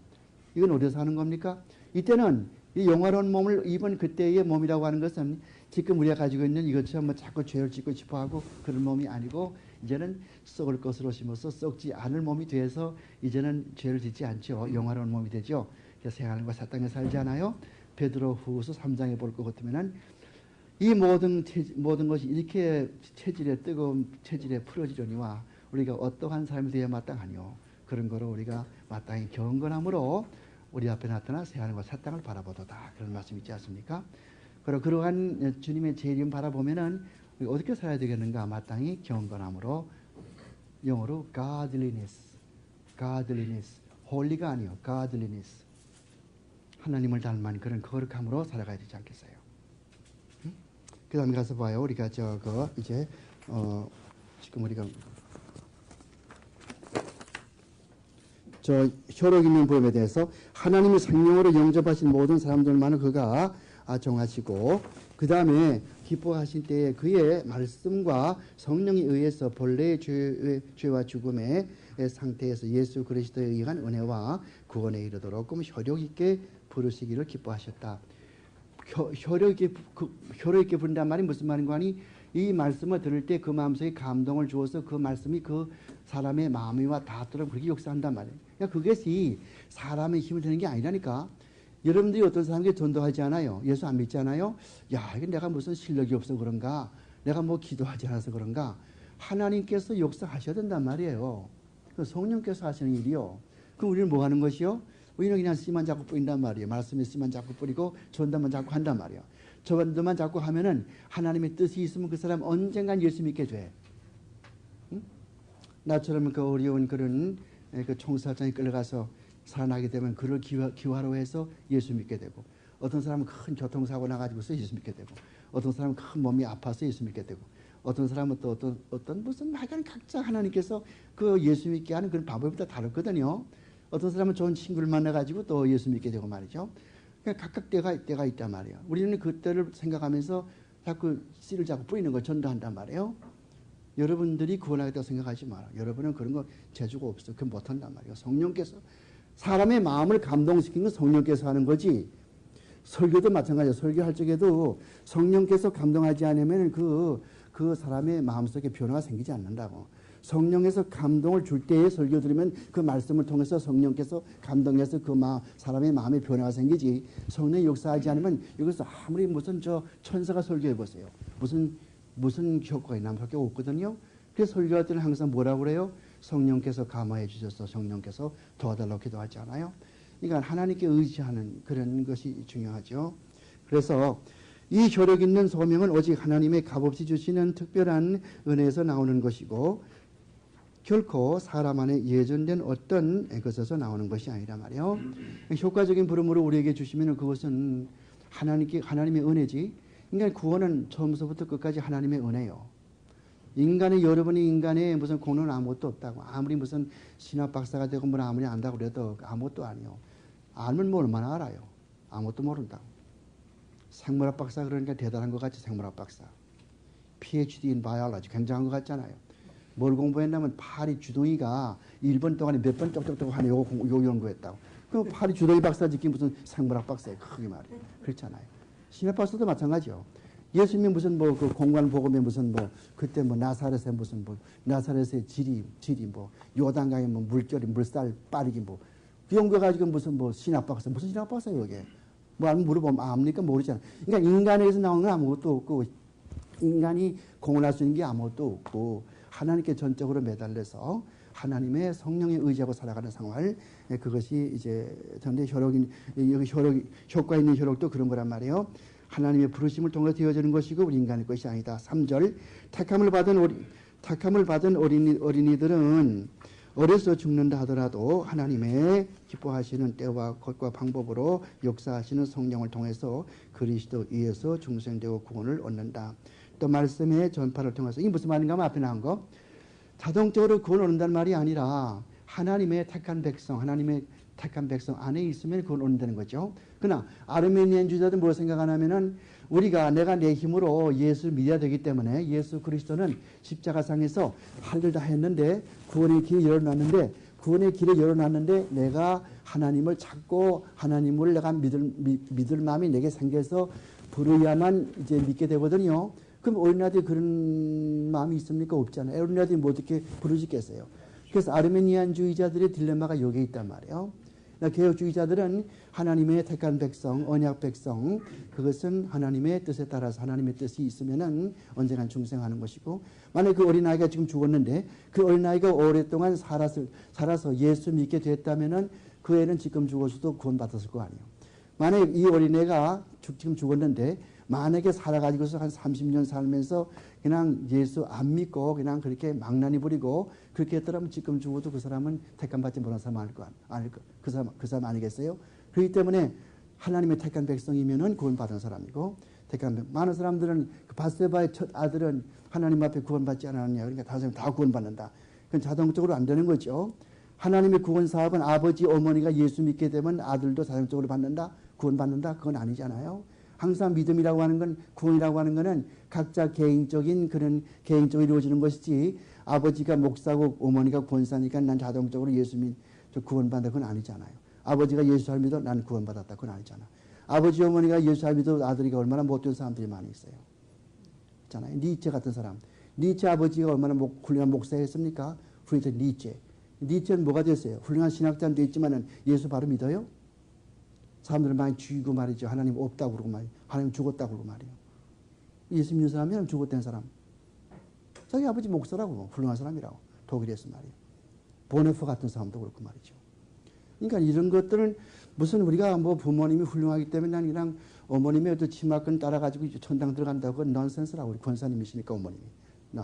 [SPEAKER 1] 이건 어디서 하는 겁니까? 이때는 이 영화로운 몸을 입은 그때의 몸이라고 하는 것은 지금 우리가 가지고 있는 이것처럼 자꾸 죄를 짓고 싶어하고 그런 몸이 아니고, 이제는 썩을 것으로 심어서 썩지 않을 몸이 돼서 이제는 죄를 짓지 않죠. 영화로운 몸이 되죠. 그래서 하나님과 사탄에 살지 않아요. 베드로후서 3장에 볼 것 같으면은 이 모든 것이 이렇게 뜨거운 체질에 풀어지려니와 우리가 어떠한 삶이 되어야 마땅하뇨. 그런 거로 우리가 마땅히 경건함으로 우리 앞에 나타나 새 하늘과 새 땅을 바라보도다. 그런 말씀 있지 않습니까? 그리고 그러한 주님의 재림 바라보면은 우리가 어떻게 살아야 되겠는가? 마땅히 경건함으로, 영어로 godliness, holy가 아니요, godliness. 하나님을 닮은 그런 거룩함으로 살아가야 되지 않겠어요? 그 다음에 가서 봐요. 우리가 이제 지금 우리가 혈육 있는 부분에 대해서 하나님이 성령으로 영접하신 모든 사람들만을 그가 정하시고, 그 다음에 기뻐하실 때에 그의 말씀과 성령에 의해서 본래의 죄와 죽음의 상태에서 예수 그리스도에 의한 은혜와 구원에 이르도록 효력 있게 부르시기를 기뻐하셨다. 효력 있게 부른단 말이 무슨 말인 거 아니? 이 말씀을 들을 때 그 마음속에 감동을 주어서 그 말씀이 그 사람의 마음과 닿도록 그렇게 역사한단 말이에요. 그러니까 그것이 사람의 힘을 드는 게 아니라니까. 여러분들이 어떤 사람에게 전도하지 않아요? 예수 안 믿지 않아요? 야, 이게 내가 무슨 실력이 없어 그런가? 내가 뭐 기도하지 않아서 그런가? 하나님께서 역사하셔야 된단 말이에요. 그 성령께서 하시는 일이요. 그럼 우리는 뭐 하는 것이요? 우리는 그냥 씨만 자꾸 뿌린단 말이에요. 말씀에 씨만 자꾸 뿌리고 전도만 자꾸 한단 말이에요. 전도만 자꾸 하면은 하나님의 뜻이 있으면 그 사람 언젠간 예수 믿게 돼. 응? 나처럼 그 어려운 그런 그 총살장에 끌려가서 살아나게 되면 그를 기화로 해서 예수 믿게 되고, 어떤 사람은 큰 교통사고 나가지고서 예수 믿게 되고, 어떤 사람은 큰 몸이 아파서 예수 믿게 되고, 어떤 사람은 또 어떤 무슨 하여간 각자 하나님께서 그 예수 믿게 하는 그런 방법이 다 다르거든요. 어떤 사람은 좋은 친구를 만나가지고 또 예수 믿게 되고 말이죠. 그러니까 각각 때가 있단 말이에요. 우리는 그때를 생각하면서 자꾸 씨를 자꾸 뿌리는 걸 전도한단 말이에요. 여러분들이 구원하겠다고 생각하지 마라. 여러분은 그런 거 재주가 없어. 그건 못한단 말이에요. 성령께서 사람의 마음을 감동시키는 건 성령께서 하는 거지. 설교도 마찬가지예요. 설교할 적에도 성령께서 감동하지 않으면 그 사람의 마음속에 변화가 생기지 않는다고. 성령에서 감동을 줄 때에 설교 들으면 그 말씀을 통해서 성령께서 감동해서 사람의 마음에 변화가 생기지. 성령이 역사하지 않으면 여기서 아무리 무슨 천사가 설교해 보세요. 무슨 효과가 있나? 효과가 없거든요. 그래서 설교할 때는 항상 뭐라고 그래요? 성령께서 감화해 주셔서 성령께서 도와달라고 기도하지 않아요? 그러니까 하나님께 의지하는 그런 것이 중요하죠. 그래서 이 효력 있는 소명은 오직 하나님의 값없이 주시는 특별한 은혜에서 나오는 것이고 결코 사람 안에 예전된 어떤 것에서 나오는 것이 아니라 말이에요. 효과적인 부름으로 우리에게 주시면 그것은 하나님의 은혜지. 그러니까 구원은 처음부터 끝까지 하나님의 은혜요. 여러분이 인간의 무슨 공로는 아무것도 없다고. 아무리 무슨 신학 박사가 되고 뭐 아무리 안다고 그래도 아무것도 아니요. 알면 뭐 얼마나 알아요. 아무것도 모른다고. 생물학 박사 그러니까 대단한 것 같지. 생물학 박사. PhD in biology 굉장한 것 같잖아요. 뭘 공부했냐면 파리 주둥이가 1번 동안에 몇 번 쪽쪽쪽 하네 요 연구했다고. 그럼 파리 주둥이 박사 짓기 무슨 생물학 박사예요. 크게 말이에요. 그렇잖아요. 신학 박사도 마찬가지요. 예수님이 무슨 뭐 그 공간 복음에 무슨 뭐 그때 뭐 나사렛에 무슨 뭐 나사렛의 지리 뭐 요단강에 뭐 물결이 물살 빠르기 뭐 그 연구해가지고 무슨 뭐 신학 박사 무슨 신학 박사예요 이게. 뭐 물어보면 압니까 모르잖아. 그러니까 인간에서 나오는 건 아무것도 없고 인간이 공헌할 수 있는 게 아무것도 없고 하나님께 전적으로 매달려서 하나님의 성령에 의지하고 살아가는 생활 그것이 이제 전대 효과 있는 효력도 그런 거란 말이에요. 하나님의 부르심을 통해 되어지는 것이고 우리 인간의 것이 아니다. 3절 택함을 받은 어린이들은 어려서 죽는다 하더라도 하나님의 기뻐하시는 때와 것과 방법으로 역사하시는 성령을 통해서 그리스도 위에서 중생되고 구원을 얻는다. 또 말씀의 전파를 통해서 이게 무슨 말인가 하면 앞에 나온 거 자동적으로 구원 얻는다는 말이 아니라 하나님의 택한 백성 안에 있으면 구원 얻는다는 거죠. 그러나 아르메니안주의자들은 뭘 생각하냐면은 우리가 내가 내 힘으로 예수를 믿어야 되기 때문에 예수 그리스도는 십자가상에서 할 일 다 했는데 구원의 길을 열어놨는데 내가 하나님을 찾고 하나님을 내가 믿을 마음이 내게 생겨서 부르야만 이제 믿게 되거든요. 그럼 어린아이들이 그런 마음이 있습니까? 없잖아요. 어린아이들이 뭐 어떻게 부르짖겠어요? 그래서 아르메니안주의자들의 딜레마가 여기에 있단 말이에요. 개혁주의자들은 하나님의 택한 백성, 언약 백성, 그것은 하나님의 뜻에 따라서 하나님의 뜻이 있으면은 언젠가 중생하는 것이고, 만약에 그 어린아이가 지금 죽었는데 그 어린아이가 오랫동안 살아서 예수 믿게 됐다면은 그 애는 지금 죽어서도 구원받았을 거 아니에요. 만약에 이 어린애가 지금 죽었는데 만약에 살아가지고서 한 30년 살면서 그냥 예수 안 믿고 그냥 그렇게 망나니 부리고 그렇게 했더라면 지금 죽어도 그 사람은 택함 받지 못한 사람 아닐까? 그 사람 아니겠어요? 그렇기 때문에 하나님의 택한 백성이면은 구원받은 사람이고 많은 사람들은 그 바세바의 첫 아들은 하나님 앞에 구원받지 않았느냐. 그러니까 다른 사람 다 구원받는다. 그건 자동적으로 안 되는 거죠. 하나님의 구원 사업은 아버지, 어머니가 예수 믿게 되면 아들도 자동적으로 받는다, 구원받는다. 그건 아니잖아요. 항상 믿음이라고 하는 건, 구원이라고 하는 거는 각자 개인적으로 이루어지는 것이지 아버지가 목사고 어머니가 권사니까 난 자동적으로 예수 구원받는다. 그건 아니잖아요. 아버지가 예수 잘 믿어 난 구원받았다. 그건 아니잖아. 아버지 어머니가 예수 잘 믿어 아들이가 얼마나 못된 사람들이 많이 있어요. 있잖아요. 니체 같은 사람. 니체 아버지가 얼마나 훌륭한 목사였습니까? 프리드 니체. 니체는 뭐가 됐어요? 훌륭한 신학자는 됐지만은 예수 바로 믿어요? 사람들을 많이 죽이고 말이죠. 하나님 없다고 그러고 말이에요. 하나님 죽었다고 그러고 말이에요. 예수 믿는 사람이 하나님 죽었다는 사람. 자기 아버지 목사라고 훌륭한 사람이라고 독일에서 말이에요. 보네프 같은 사람도 그렇고 말이죠. 그러니까 이런 것들은 무슨 우리가 뭐 부모님이 훌륭하기 때문에 난 그냥 어머님의 어떤 치마끈 따라가지고 천당 들어간다고 그건 넌센스라고 우리 권사님이시니까 어머님이.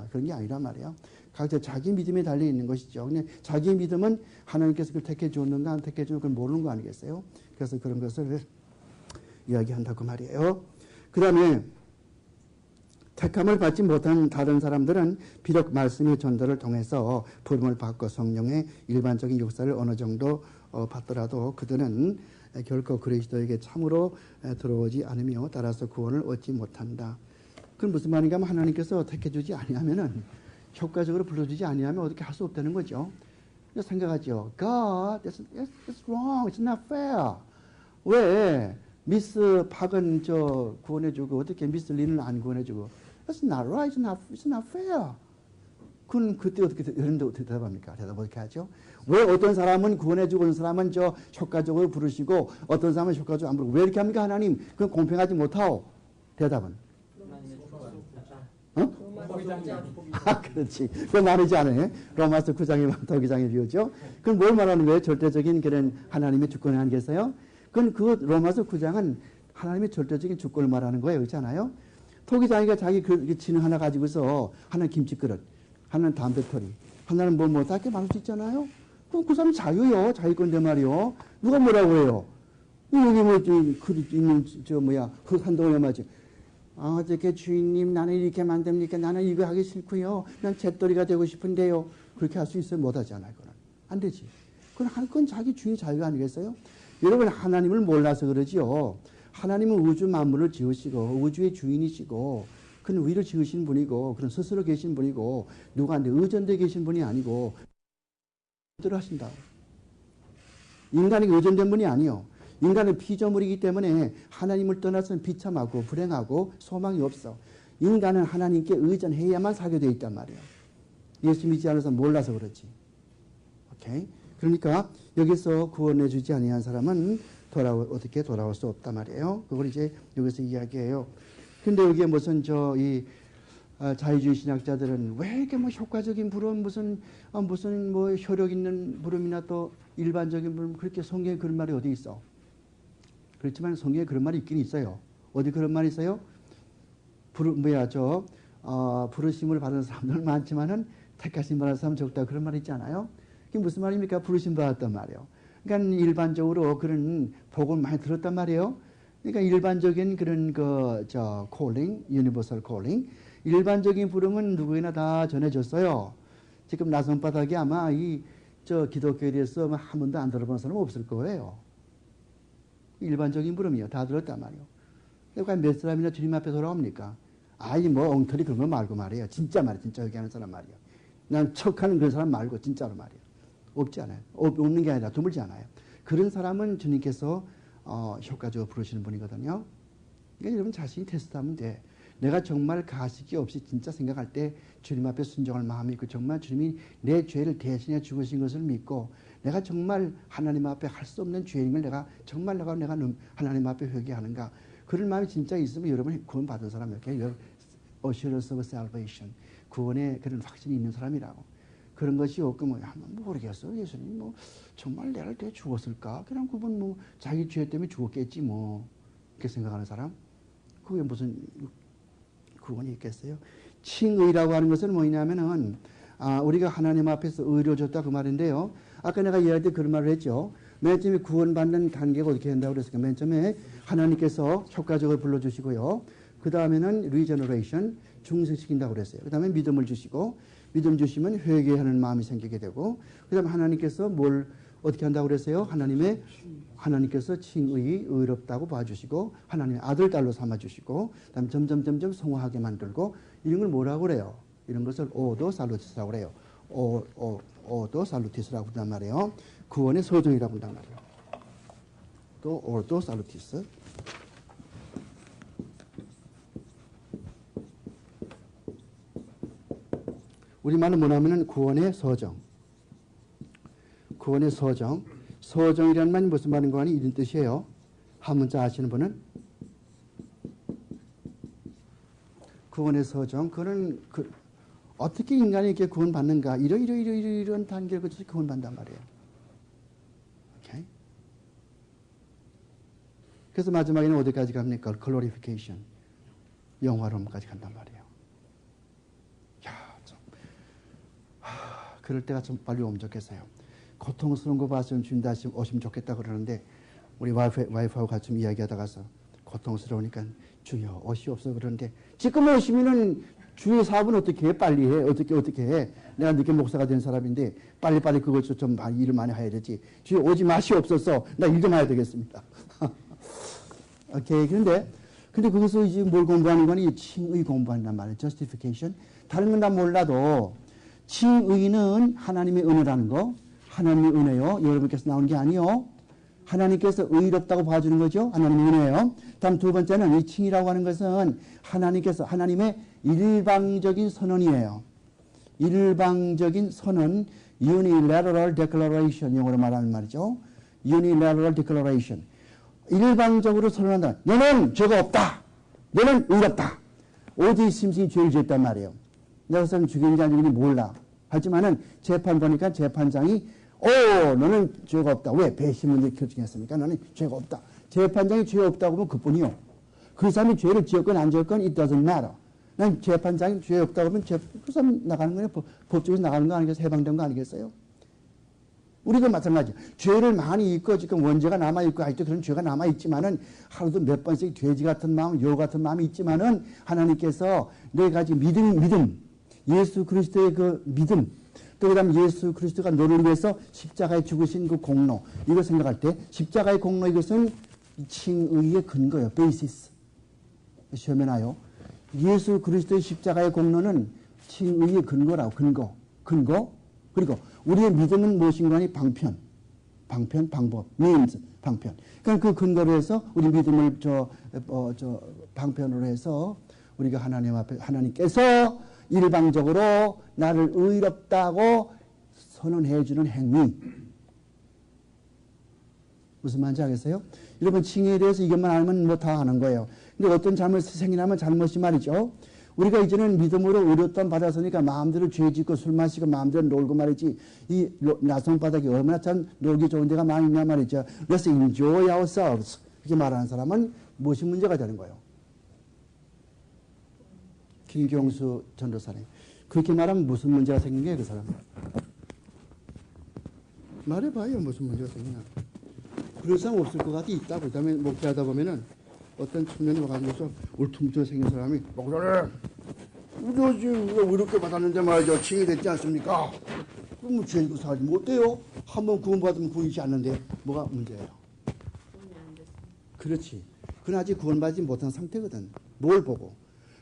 [SPEAKER 1] 그런 게 아니란 말이에요. 각자 자기 믿음에 달려 있는 것이죠. 그냥 자기 믿음은 하나님께서 그걸 택해 주었는가 안 택해 주는 걸 모르는 거 아니겠어요? 그래서 그런 것을 이야기한다고 말이에요. 그 다음에 택함을 받지 못한 다른 사람들은 비록 말씀의 전달을 통해서 부름을 받고 성령의 일반적인 역사를 어느 정도 받더라도 그들은 결코 그리스도에게 참으로 들어오지 않으며 따라서 구원을 얻지 못한다. 그건 무슨 말인가 하면 하나님께서 택해주지 아니하면은 효과적으로 불러주지 아니하면 어떻게 할 수 없다는 거죠. 생각하죠. God, it's wrong. It's not fair. 왜 미스 박은 구원해주고 어떻게 미스 리는 안 구원해주고? It's not right. It's not fair. 그건 그때 어떻게 대답합니까? 대답 어떻게 하죠? 왜 어떤 사람은 구원해주고 어떤 사람은 효과적으로 부르시고 어떤 사람은 효과적으로 안 부르고 왜 이렇게 합니까? 하나님 그건 공평하지 못하오. 대답은 그렇지. 그건 말하지 않아요. 로마서 9장에 더기장에 비우죠. 그건 뭘 말하는 거예요? 절대적인 그런 하나님의 주권에 한계에서요. 그건 그 로마서 9장은 하나님의 절대적인 주권을 말하는 거예요. 그렇지 않아요? 토기장이가 자기 그 진을 하나 가지고서 하나는 김치그릇, 하나는 담배터리, 하나는 뭐 딱히 말할 수 있잖아요. 그 사람 자유요. 자유건데 말이요. 누가 뭐라고 해요? 여기 뭐 있는 한동훈에 맞지. 어떻게 주인님 나는 이렇게 만듭니까? 나는 이거 하기 싫고요. 난 잿더리가 되고 싶은데요. 그렇게 할 수 있어요? 못하잖아요. 그건 안 되지. 그건 자기 주인 자유가 아니겠어요? 여러분 하나님을 몰라서 그러지요. 하나님은 우주 만물을 지으시고 우주의 주인이시고 그는 위를 지으신 분이고 그는 스스로 계신 분이고 누구한테 의존되어 계신 분이 아니고 대로 하신다. 인간이 의존된 분이 아니요. 인간은 피조물이기 때문에 하나님을 떠나서는 비참하고 불행하고 소망이 없어. 인간은 하나님께 의존해야만 살게 되어 있단 말이에요. 예수 믿지 않아서 몰라서 그렇지. 오케이? 그러니까 여기서 구원해 주지 아니한 사람은 어떻게 돌아올 수 없단 말이에요. 그걸 이제 여기서 이야기해요. 근데 여기에 무슨 자유주의 신학자들은 왜 이렇게 뭐 효과적인 부름 무슨 뭐 효력 있는 부름이나 또 일반적인 부름 그렇게 성경에 그런 말이 어디 있어? 그렇지만 성경에 그런 말이 있긴 있어요. 어디 그런 말이 있어요? 부르심을 받은 사람들은 많지만은 택하심 받은 사람 적다 그런 말이 있잖아요. 그게 무슨 말입니까? 부르심 받았단 말이에요. 그러니까 일반적으로 그런 복을 많이 들었단 말이에요. 그러니까 일반적인 그런 calling, universal calling, 일반적인 부름은 누구에나 다 전해졌어요. 지금 나선바닥에 아마 기독교에 대해서 한 번도 안 들어본 사람은 없을 거예요. 일반적인 부름이요. 다 들었단 말이에요. 그러니까 몇 사람이나 주님 앞에 돌아옵니까? 엉터리 그런 거 말고 말이에요. 진짜 말이에요. 진짜 얘기하는 사람 말이에요. 난 척하는 그런 사람 말고 진짜로 말이에요. 없지 않아요. 없는 게 아니라 드물지 않아요. 그런 사람은 주님께서 효과적으로 부르시는 분이거든요. 그러니까 여러분 자신이 테스트하면 돼. 내가 정말 가식이 없이 진짜 생각할 때 주님 앞에 순종할 마음이 있고 정말 주님이 내 죄를 대신해 죽으신 것을 믿고 내가 정말 하나님 앞에 할 수 없는 죄인을 내가 하나님 앞에 회개하는가 그런 마음이 진짜 있으면 여러분이 구원 받은 사람이에요. Assurance of salvation. 구원의 그런 확신이 있는 사람이라고. 그런 것이 없고 모르겠어. 예수님 정말 내를 대 죽었을까? 그냥 그분 자기 죄 때문에 죽었겠지 이렇게 생각하는 사람. 그게 무슨 구원이 있겠어요? 칭의라고 하는 것은 뭐냐면은 우리가 하나님 앞에서 의로워졌다 그 말인데요. 아까 내가 이야기할 때 그런 말을 했죠. 맨 처음에 구원받는 단계가 어떻게 된다고 그랬을까? 맨 처음에 하나님께서 효과적으로 불러주시고요. 그 다음에는 regeneration, 중생시킨다고 그랬어요. 그 다음에 믿음을 주시고 믿음 주시면 회개하는 마음이 생기게 되고 그 다음에 하나님께서 뭘 어떻게 한다고 그랬어요? 하나님께서 칭의, 의롭다고 봐주시고 하나님의 아들, 딸로 삼아주시고 그 다음에 점점 성화하게 만들고 이런 걸 뭐라고 그래요? 이런 것을 오도 살루티스라고 그래요. 오도 살루티스라고 한단 말이에요. 구원의 서정이라고 한단 말이에요. 또 오도 살루티스. 우리말로 뭐냐면은 구원의 서정. 구원의 서정. 서정이라는 말이 무슨 말인가 하니 이런 뜻이에요. 한 문자 아시는 분은? 구원의 서정. 그거는 어떻게 인간이 이렇게 구원받는가. 이런 단계를 거쳐서 구원받는단 말이에요. 오케이? 그래서 마지막에는 어디까지 갑니까? 글로리피케이션. 영화로움까지 간단 말이에요. 그럴 때가 좀 빨리 오면 좋겠어요. 고통스러운 거 봤으면 주님 다시 오시면 좋겠다 그러는데 우리 와이프하고 같이 좀 이야기하다가서 고통스러우니까 주여 오시옵소서 그러는데 지금 오시면은 주의 사업은 어떻게 해? 빨리 해. 어떻게 해? 내가 늦게 목사가 된 사람인데 빨리빨리 그걸 좀 일을 많이 해야 되지. 주여 오지 마시옵소서. 나 일 좀 해야 되겠습니다. 오케이. 근데 거기서 이제 뭘 공부하는 거니? 칭의 공부한단 말이에요. justification. 다른 건 다 몰라도 칭의는 하나님의 은혜라는 거. 하나님의 은혜요. 여러분께서 나오는 게 아니요. 하나님께서 의롭다고 봐주는 거죠. 하나님의 은혜요. 다음 두 번째는 이 칭의라고 하는 것은 하나님의 일방적인 선언이에요. 일방적인 선언, unilateral declaration, 영어로 말하는 말이죠. unilateral declaration. 일방적으로 선언한다. 너는 죄가 없다. 너는 의롭다. 오지 심슨이 죄를 지었단 말이에요. 내가 그 사람 죽인지 안 죽인지 몰라. 하지만은 재판 보니까 재판장이 너는 죄가 없다. 왜? 배신문제 결정했으니까 너는 죄가 없다. 재판장이 죄 없다고 하면 그뿐이요. 그 사람이 죄를 지었건 안 지었건 it doesn't matter. 난 재판장이 죄 없다고 하면 그 사람 나가는 거예요. 법적으로 나가는 거 아니겠어요? 해방된 거 아니겠어요? 우리도 마찬가지. 죄를 많이 잊고 지금 원죄가 남아있고 아직도 그런 죄가 남아있지만은 하루도 몇 번씩 돼지 같은 마음, 여 같은 마음이 있지만은 하나님께서 네 가지 믿음, 예수 그리스도의 그 믿음, 또 그다음 예수 그리스도가 너를 위해서 십자가에 죽으신 그 공로, 이거 생각할 때 십자가의 공로 이것은 칭의의 근거예요. 베이시스. 시험에 나요. 예수 그리스도의 십자가의 공로는 칭의의 근거라고. 근거. 그리고 우리의 믿음은 무엇인가 하니 방편, 방법, means, 방편. 그러니까 그 근거로 해서 우리 믿음을 방편으로 해서 우리가 하나님 앞에, 하나님께서 일방적으로 나를 의롭다고 선언해주는 행위. 무슨 말인지 알겠어요? 여러분, 칭의에 대해서 이것만 알면 뭐 다 아는 거예요. 근데 어떤 잘못이 생기나면 잘못이 말이죠. 우리가 이제는 믿음으로 의롭다함 받았으니까 마음대로 죄 짓고 술 마시고 마음대로 놀고 말이지. 이 나성바닥이 얼마나 참 놀기 좋은 데가 많이 있냐 말이죠. Let's enjoy ourselves. 이렇게 말하는 사람은 무엇이 문제가 되는 거예요? 김경수 전도사님. 그렇게 말하면 무슨 문제가 생긴 거예요, 그 사람? 말해봐요, 무슨 문제가 생기나. 그런 사람 없을 것 같아, 있다고. 그 다음에 목회하다 보면은 어떤 청년이 와가지고서 울퉁불퉁 생긴 사람이 목사님, 저 지금 의롭게 받았는데 말이죠. 칭이 됐지 않습니까? 그럼 죄지고 살지 못해요. 한번 구원받으면 구원이지 않는데 뭐가 문제예요? 그렇지. 그건 아직 구원받지 못한 상태거든. 뭘 보고?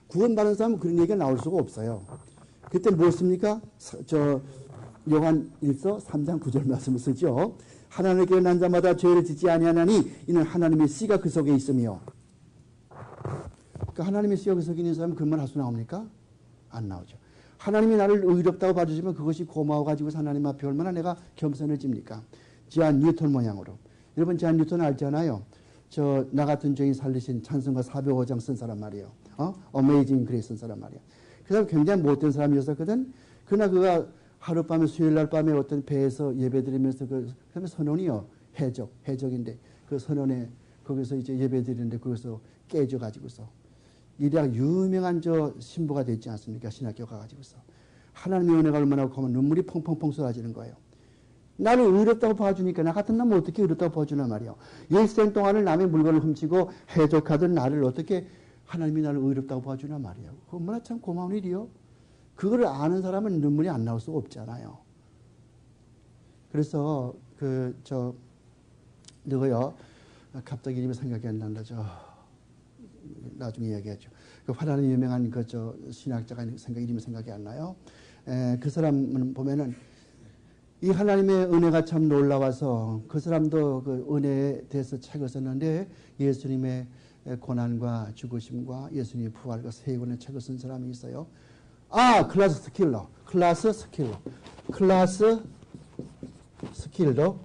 [SPEAKER 1] 구원받은 사람은 그런 얘기가 나올 수가 없어요. 그때 뭐 씁니까? 요한 1서 3장 9절 말씀을 쓰죠. 하나님께 난 자마다 죄를 짓지 아니하나니 이는 하나님의 씨가 그 속에 있으며. 그러니까 하나님의 씨가 그 속에 있는 사람은 그런 말 할 수 나옵니까? 안 나오죠. 하나님이 나를 의롭다고 봐주시면 그것이 고마워가지고 하나님 앞에 얼마나 내가 겸손해집니까? 지안 뉴턴 모양으로. 여러분, 지안 뉴턴 알잖아요. 나 같은 죄인 살리신 찬송가 405장 쓴 사람 말이에요. 어메이징 그레이스 쓴 사람 말이에요. 그 사람 굉장히 못된 사람이었었거든. 그러나 그가 하룻밤에 수요일날 밤에 어떤 배에서 예배드리면서 그다음에 선원이요. 해적인데 그 선원에 거기서 이제 예배드리는데 거기서 깨져가지고서 이래야 유명한 신부가 됐지 않습니까? 신학교 가가지고서 하나님의 은혜가 얼마나 고마워 눈물이 펑펑펑 쏟아지는 거예요. 나를 의롭다고 봐주니까 나 같은 놈은 어떻게 의롭다고 봐주나 말이에요. 일생 동안을 남의 물건을 훔치고 해적하던 나를 어떻게 하나님이 나를 의롭다고 봐주나 말이에요. 얼마나 참 고마운 일이요. 그거를 아는 사람은 눈물이 안 나올 수가 없잖아요. 그래서 누구요? 갑자기 이름이 생각이 안 난다. 나중에 얘기하죠. 그 화란히 유명한 신학자가 이름이 생각이 안 나요. 그 사람은 보면은 이 하나님의 은혜가 참 놀라워서 그 사람도 그 은혜에 대해서 책을 썼는데 예수님의 고난과 죽으심과 예수님의 부활과 세 권의 책을 쓴 사람이 있어요. 클라스 스킬러.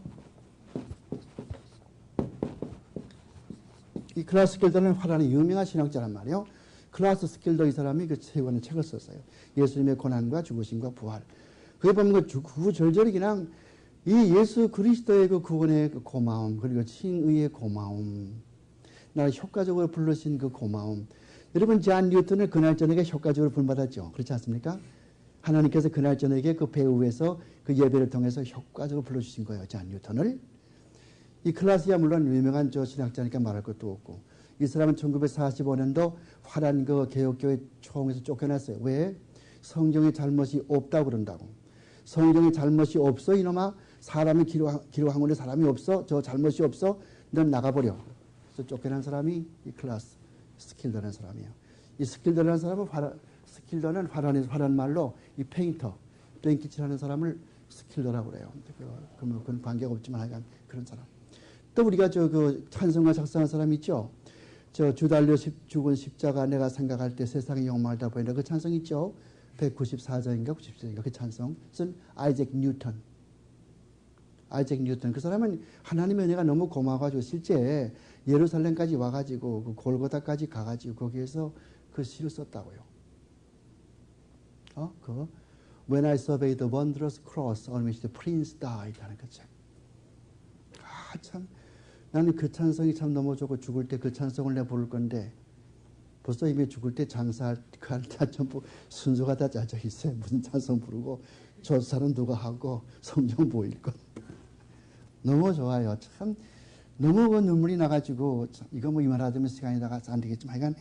[SPEAKER 1] 이 클라스 스킬러는 화란히 유명한 신학자란 말이에요. 클라스 스킬러 이 사람이 그 세 권의 책을 썼어요. 예수님의 고난과 죽으심과 부활. 그게 보면 구구절절히 그냥 이 예수 그리스도의 그 구원의 그 고마움, 그리고 칭의의 고마움, 나를 효과적으로 불러신 그 고마움. 여러분, 지안 뉴턴을 그날 저녁에 효과적으로 부름받았죠. 그렇지 않습니까? 하나님께서 그날 저녁에 그 배후에서 그 예배를 통해서 효과적으로 불러주신 거예요. 지안 뉴턴을. 이 클라스야 물론 유명한 신학자니까 말할 것도 없고, 이 사람은 1945년도 화란 그 개혁교회 총에서 쫓겨났어요. 왜? 성경에 잘못이 없다고 그런다고. 성경에 잘못이 없어 이놈아. 사람이 기록한 건데 사람이 없어. 잘못이 없어. 넌 나가버려. 그래서 쫓겨난 사람이 이 클라스 스킬더라는 사람이에요. 이 스킬더라는 사람은 스킬더는 화란 말로 이 페인터, 뺑기 칠하는 사람을 스킬더라고 그래요. 그건 관계가 없지만 하여간 그런 사람. 또 우리가 찬송가 작성한 사람 있죠. 주 달려 죽은 십자가 내가 생각할 때 세상의 영광을 다 보인다. 그 찬송 있죠. 194장인가 97장인가 그 찬송 쓴 아이잭 뉴턴. 그 사람은 하나님의 은혜가 너무 고마워가지고 실제 예루살렘까지 와가지고 그 골고다까지 가가지고 거기에서 그 시를 썼다고요. When I survey the wondrous cross on which the prince died 하는 그 책. 참 나는 그 찬송이 참 너무 좋고 죽을 때 그 찬송을 내가 부를 건데 벌써 이미 죽을 때 장사할 다 전부 순서가 다 짜져 있어요. 무슨 찬송 부르고 저 사람 누가 하고 성경 보일 것. 너무 좋아요. 참 너무 그 눈물이 나가지고 이거 뭐 이만하다면 시간이 나가서 안 되겠지만 하여간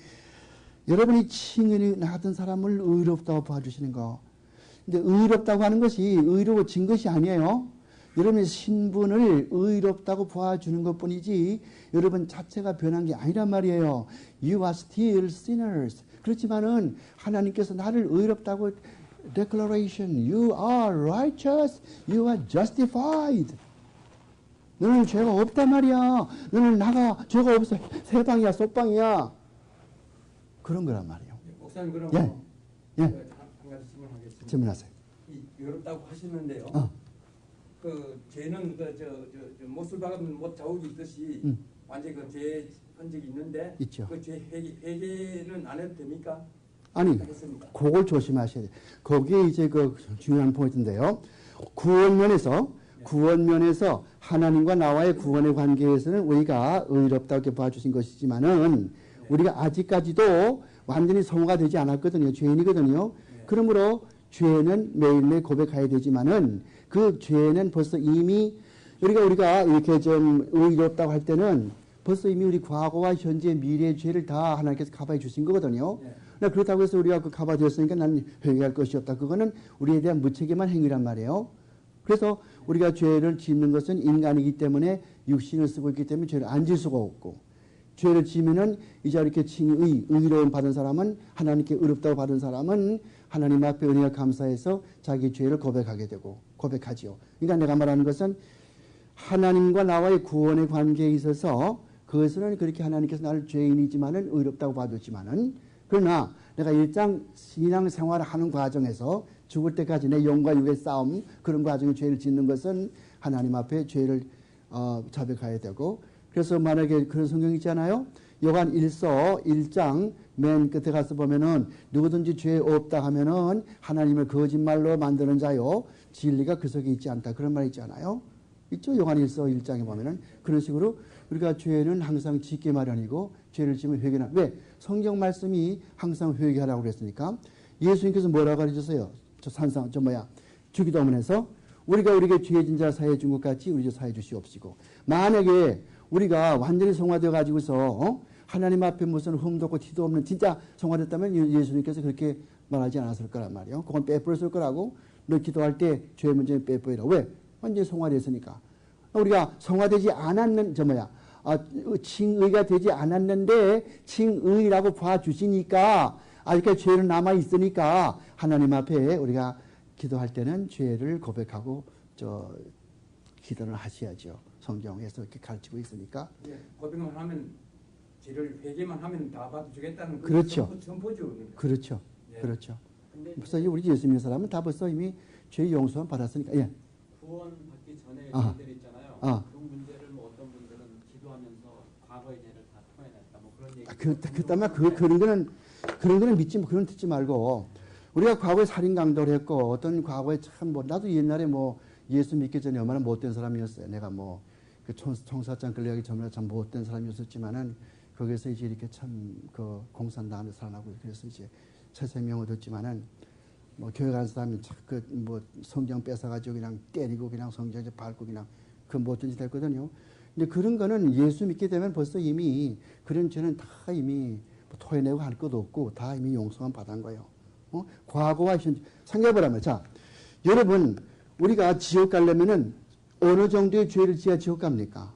[SPEAKER 1] 여러분이 칭의를 하던 사람을 의롭다고 봐주시는 거. 근데 의롭다고 하는 것이 의로워진 것이 아니에요. 여러분의 신분을 의롭다고 봐주는 것뿐이지 여러분 자체가 변한 게 아니란 말이에요. You are still sinners. 그렇지만은 하나님께서 나를 의롭다고 declaration. You are righteous. You are justified. 너는 죄가 없단 말이야. 너는 나가 죄가 없어. 세방이야 속방이야. 그런 거란 말이에요.
[SPEAKER 3] 목사님 그럼
[SPEAKER 1] 예.
[SPEAKER 3] 한 가지 질문하겠습니다.
[SPEAKER 1] 질문하세요.
[SPEAKER 3] 의롭다고 하시는데요. 그 죄는 못을 박으면 못 자욱이 있듯이 완전 그 죄 흔적이 있는데
[SPEAKER 1] 있죠.
[SPEAKER 3] 그 죄 회개는 안 해도 됩니까?
[SPEAKER 1] 아니,
[SPEAKER 3] 하겠습니까?
[SPEAKER 1] 그걸 조심하셔야 돼요. 거기에 이제 그 중요한 포인트인데요. 구원면에서 하나님과 나와의 구원의 관계에서는 우리가 의롭다고 봐주신 것이지만은 우리가 아직까지도 완전히 성화가 되지 않았거든요. 죄인이거든요. 그러므로 죄는 매일매일 고백해야 되지만은 그 죄는 벌써 이미 우리가 이렇게 좀 의롭다고 할 때는 벌써 이미 우리 과거와 현재 미래의 죄를 다 하나님께서 커버해 주신 거거든요. 그렇다고 해서 우리가 그 커버되었으니까 나는 회개할 것이 없다. 그거는 우리에 대한 무책임한 행위란 말이에요. 그래서 우리가 죄를 짓는 것은 인간이기 때문에 육신을 쓰고 있기 때문에 죄를 안 질 수가 없고 죄를 지면은 이제 이렇게 의로움 받은 사람은 하나님께 의롭다고 받은 사람은 하나님 앞에 은혜와 감사해서 자기 죄를 고백하지요. 그러니까 내가 말하는 것은 하나님과 나와의 구원의 관계에 있어서 그것은 그렇게 하나님께서 나를 죄인이지만은 의롭다고 봐줬지만은 그러나 내가 일상 신앙 생활을 하는 과정에서 죽을 때까지 내 영과 육의 싸움 그런 과정에 죄를 짓는 것은 하나님 앞에 죄를 자백해야 되고 그래서 만약에 그런 성경 있잖아요. 요한 1서 1장 맨 끝에 가서 보면은 누구든지 죄 없다 하면은 하나님을 거짓말로 만드는 자요. 진리가 그 속에 있지 않다. 그런 말 있잖아요. 있죠. 요한 1서 1장에 보면은 그런 식으로 우리가 죄는 항상 짓기 마련이고 죄를 지으면 회개나 왜? 성경 말씀이 항상 회개하라고 그랬으니까 예수님께서 뭐라고 가르쳤어요? 주기도문에서 우리가 우리에게 죄진 자 사해 준 것 같이 우리 죄 사해 주시옵시고 만약에 우리가 완전히 성화되어 가지고서 하나님 앞에 무슨 흠도 없고 티도 없는 진짜 성화됐다면 예수님께서 그렇게 말하지 않았을 거란 말이에요. 그건 빼버렸을 거라고 너 기도할 때 죄 문제는 빼버리라. 왜? 완전히 성화됐으니까. 우리가 성화되지 않았는 칭의가 되지 않았는데 칭의라고 봐주시니까 아직까지 죄는 남아 있으니까 하나님 앞에 우리가 기도할 때는 죄를 고백하고 기도를 하셔야죠. 성경에서 이렇게 가르치고 있으니까.
[SPEAKER 3] 고백만 하면 죄를 회개만 하면 다 받아주겠다는
[SPEAKER 1] 그렇죠.
[SPEAKER 3] 선포죠.
[SPEAKER 1] 그렇죠. 그렇죠. 벌써 우리 예수 믿는 사람은 다 벌써 이미 죄 용서만 받았으니까. 예.
[SPEAKER 4] 구원 받기 전에 죄들 있잖아요. 그 문제를 뭐 어떤 분들은 기도하면서 과거의 죄를 다 토해냈다. 뭐 그런 얘기. 그런 거는 믿지 그런 듣지 말고 우리가 과거에 살인 강도를 했고 어떤 과거에 참 나도 옛날에 예수 믿기 전에 얼마나 못된 사람이었어요. 내가 그 청사장 끌려가기 전에 참 못된 사람이었었지만은 거기서 이제 이렇게 참 그 공산당하면서 살아나고 그래서 이제 새 생명을 얻었지만은 교회 가는 사람이 성경 뺏어가지고 그냥 때리고 그냥 성경에 밟고 그냥 그 못된 짓 했거든요. 근데 그런 거는 예수 믿게 되면 벌써 이미 그런 죄는 다 이미 토해내고 할 것도 없고 다 이미 용서만 받은 거예요. 과거와 현재 생각해보라면 자 여러분 우리가 지옥 가려면은 어느 정도의 죄를 지어야 지옥 갑니까?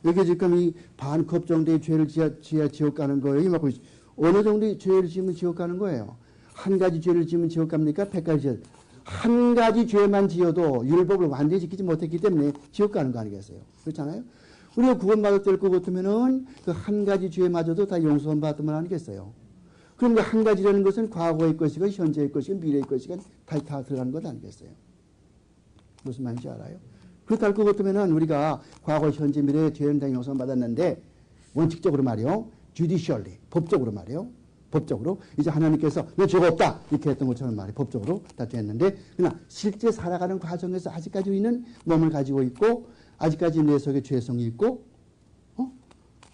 [SPEAKER 4] 여기 지금 이 반컵 정도의 죄를 지어야 지옥 가는 거예요. 어느 정도의 죄를 지으면 지옥 가는 거예요. 한 가지 죄를 지으면 지옥 갑니까? 100가지 죄. 한 가지 죄만 지어도 율법을 완전히 지키지 못했기 때문에 지옥 가는 거 아니겠어요? 그렇잖아요? 우리가 구원받을 것 같으면은 그 한 가지 죄마저도 다 용서만 받으면 아니겠어요? 그럼 그 한 가지라는 것은 과거의 것이건 현재의 것이건 미래의 것이건 다 들어가는 것 아니겠어요? 무슨 말인지 알아요? 그렇다 할 것 같으면은 우리가 과거, 현재, 미래의 죄는 다 용서만 받았는데 원칙적으로 말이요.
[SPEAKER 1] judicially, 법적으로 말이에요. 법적으로. 이제 하나님께서 너 죄가 없다. 이렇게 했던 것처럼 말이에요. 법적으로 다 됐는데, 그러나 실제 살아가는 과정에서 아직까지 있는 몸을 가지고 있고, 아직까지 내 속에 죄성이 있고,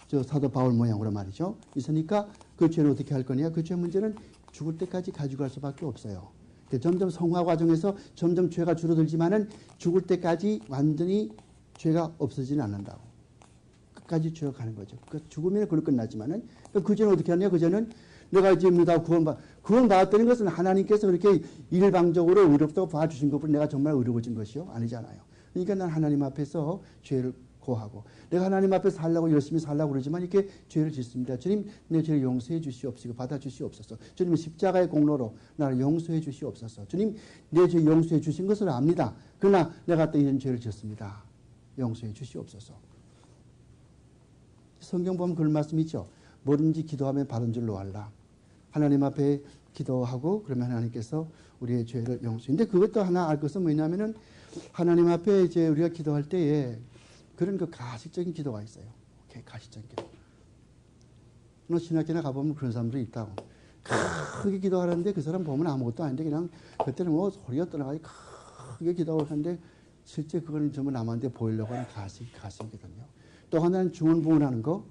[SPEAKER 1] 저 사도 바울 모양으로 말이죠. 있으니까 그 죄를 어떻게 할 거냐. 그 죄 문제는 죽을 때까지 가지고 갈 수밖에 없어요. 점점 성화 과정에서 점점 죄가 줄어들지만은 죽을 때까지 완전히 죄가 없어지는 않는다고. 끝까지 죄가 가는 거죠. 죽으면 그걸로 끝나지만은 그 죄는 어떻게 하냐. 그 죄는 내가 지금 다 구원받았다는 것은 하나님께서 그렇게 일방적으로 의롭다고 봐주신 것뿐 내가 정말 의로워진 것이요? 아니잖아요. 그러니까 난 하나님 앞에서 죄를 고하고 내가 하나님 앞에 살라고 열심히 살라고 그러지만 이렇게 죄를 짓습니다. 주님 내 죄를 용서해 주시옵시고 받아주시옵소서. 주님 십자가의 공로로 나를 용서해 주시옵소서. 주님 내 죄 용서해 주신 것을 압니다. 그러나 내가 또 이런 죄를 짓습니다. 용서해 주시옵소서. 성경 보면 그런 말씀이 있죠. 뭐든지 기도하면 받은 줄로 알라. 하나님 앞에 기도하고 그러면 하나님께서 우리의 죄를 용서해. 근데 그것도 하나 알 것은 뭐냐면은 하나님 앞에 이제 우리가 기도할 때에 그런 그 가식적인 기도가 있어요. 가식적인 기도. 신학교나 가보면 그런 사람들이 있다고. 크게 기도하는데 그 사람 보면 아무것도 아닌데 그냥 그때는 뭐 소리가 떠나가지고 크게 기도를 하는데 실제 그거는 전부 남한테 보이려고 하는 가식이거든요. 또 하나는 중언부언하는 거.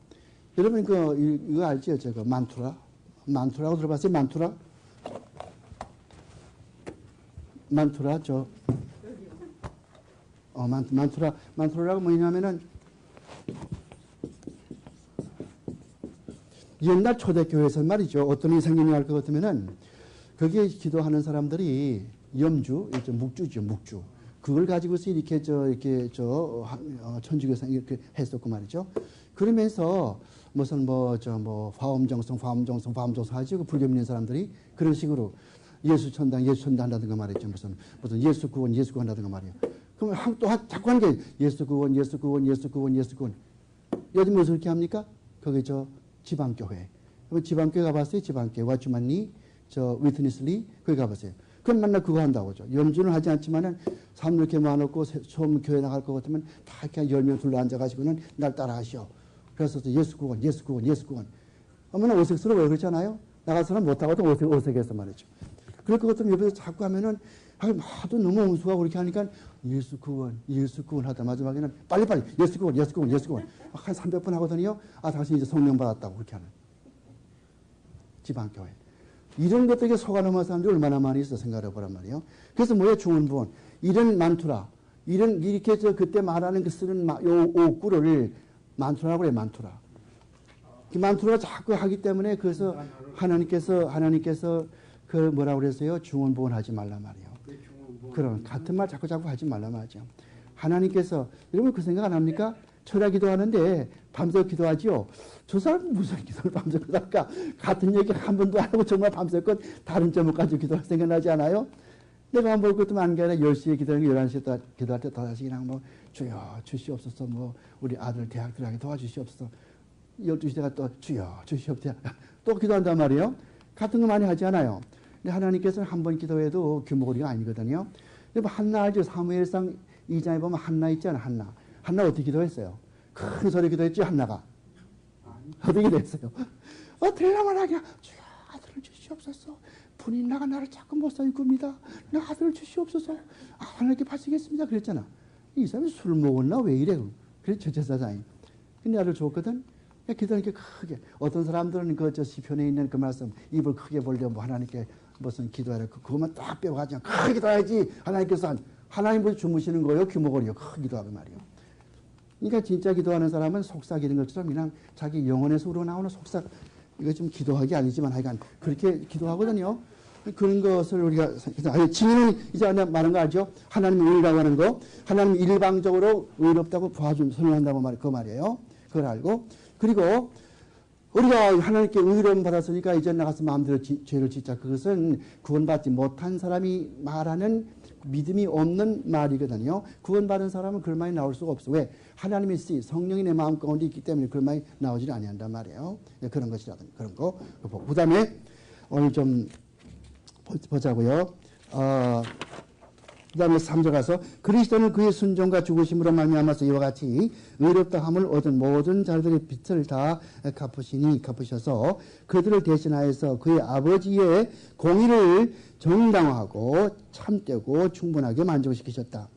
[SPEAKER 1] 여러분 이거 알죠? 저거 만투라고 들어봤어요? 만투라 만투라라고 뭐냐면은 옛날 초대교회에서 말이죠. 어떤 일이 생기냐 할 것 같으면은 거기에 기도하는 사람들이 염주, 묵주죠, 묵주. 그걸 가지고서 이렇게 천주교에서 이렇게 했었고 말이죠. 그러면서 무슨 화엄정성 하죠. 불교 믿는 사람들이 그런 식으로 예수 천당 한다든가 말이죠. 무슨 예수 구원 한다든가 말이에요. 그럼 또 자꾸 하는 게 예수 구원. 요즘 무슨 그렇게 합니까? 거기 지방교회. 지방교회 가봤어요? 지방교회. 와주만리, 위트니스리, 거기 가봤어요. 그럼 맨날 그거 한다고 하죠. 염주는 하지 않지만은 사람 이렇게 모아놓고 처음 교회 나갈 것 같으면 다 이렇게 10명 둘러 앉아가지고는 날 따라 하시오. 그래서 예수 구원. 얼마나 어색스러워요. 그렇잖아요? 나가서는 못하거든 어색해서 말이죠. 그럴 것 같으면 옆에서 자꾸 하면은 하도 너무 음수가 그렇게 하니까 예수 구원 하다 마지막에는 빨리빨리 예수 구원 한 300번 하거든요. 당신 이제 성령 받았다고 그렇게 하는 지방교회. 이런 것들에 속아 넘어간 사람들이 얼마나 많이 있어 생각해 보란 말이에요. 그래서 뭐예요? 중언부언. 이런 만투라. 이렇게 그때 말하는 쓰는 요 옥구를 만투라라고 그래요. 만투라. 그 만투라가 자꾸 하기 때문에 그래서 하나님께서 그 뭐라고 그랬어요? 중언부언 하지 말라 말이에요. 그런 같은 말 자꾸 하지 말라 말이죠. 하나님께서 여러분 그 생각 안 합니까? 철야 기도하는데 밤새 기도하지요. 저 사람은 무슨 기도를 밤새 기도할까? 같은 얘기 한 번도 안 하고 정말 밤새껏 다른 제목까지 기도할 생각 나지 않아요? 내가 볼 것도 많은 게 아니라 10시에 기도하는 게 11시에 기도할 때 다시 그냥 주여 주시옵소서 우리 아들 대학 들어가게 도와주시옵소서 12시 대가 또 주여 주시옵소서 또 기도한단 말이에요. 같은 거 많이 하지 않아요. 근데 하나님께서는 한 번 기도해도 규모거리가 아니거든요. 한나 알죠? 사무엘상 2장에 보면 한나 있잖아요. 한나 어떻게 기도했어요? 큰 소리 기도했지 한나가. 어떻게 기도했어요? 들라만 하게 주여 아들을 주시옵소서. 분이 나가 나를 자꾸 못 살굽니다. 나 아들을 주시옵소서. 하나님께 바치겠습니다. 그랬잖아. 이 사람이 술 먹었나 왜 이래? 그래서 제사장이. 근데 아들 좋거든. 기도하니까 크게. 어떤 사람들은 시편에 있는 그 말씀 입을 크게 벌려 하나님께 무슨 기도하라. 그것만 딱 빼고가지고 크게 기도해야지. 하나님께서 주무시는 거예요. 규모거리요. 크게 기도하고 말이요. 그러니까 진짜 기도하는 사람은 속삭이는 것처럼 그냥 자기 영혼에서 우러나오는 속삭. 이거 좀 기도하기 아니지만 하여간 그렇게 기도하거든요. 그런 것을 우리가 증인은 이제 말한 거 알죠? 하나님 의라고 하는 거. 하나님 일방적으로 의롭다고 선언한다고 그 말이에요. 그걸 알고. 그리고 우리가 하나님께 의로움 받았으니까 이제 나가서 마음대로 죄를 짓자. 그것은 구원받지 못한 사람이 말하는 믿음이 없는 말이거든요. 구원받은 사람은 그런 말이 나올 수가 없어. 왜? 하나님의 성령이 내 마음 가운데 있기 때문에 그런 말이 나오지 아니한단 말이에요. 그런 것이라든가 그런 거. 그 다음에 오늘 좀 보자고요. 그 다음에 3절 가서 그리스도는 그의 순종과 죽으심으로 말미암아서 이와 같이 의롭다 함을 얻은 모든 자들의 빚을 다 갚으셔서 그들을 대신하여서 그의 아버지의 공의를 정당화하고 참되고 충분하게 만족시키셨다.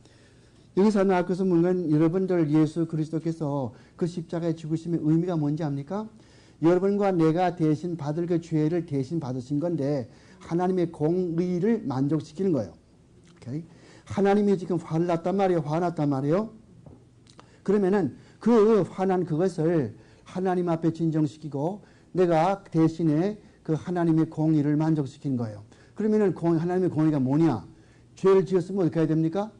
[SPEAKER 1] 여기서 나올 것은 뭔가 여러분들 예수 그리스도께서 그 십자가의 죽으심의 의미가 뭔지 압니까? 여러분과 내가 대신 받을 그 죄를 대신 받으신 건데 하나님의 공의를 만족시키는 거예요. 오케이? 하나님이 지금 화를 났단 말이에요. 화났단 말이에요. 그러면은 그 화난 그것을 하나님 앞에 진정시키고 내가 대신에 그 하나님의 공의를 만족시키는 거예요. 그러면은 하나님의 공의가 뭐냐? 죄를 지었으면 어떻게 해야 됩니까?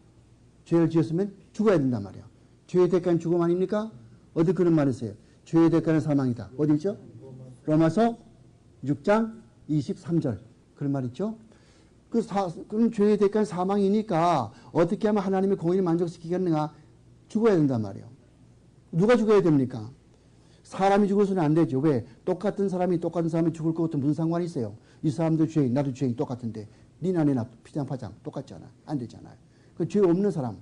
[SPEAKER 1] 죄를 지었으면 죽어야 된단 말이에요. 죄의 대가는 죽음 아닙니까? 어디 그런 말이 있어요? 죄의 대가는 사망이다. 어디 있죠? 로마서 6장 23절. 그런 말 있죠? 그럼 죄의 대가는 사망이니까 어떻게 하면 하나님의 공의를 만족시키겠느냐? 죽어야 된단 말이에요. 누가 죽어야 됩니까? 사람이 죽어서는 안 되죠. 왜? 똑같은 사람이 죽을 것 같으면 무슨 상관이 있어요? 이 사람도 죄인, 나도 죄인 똑같은데 니나 내나 피장파장 똑같잖아. 안 되잖아요. 그 죄 없는 사람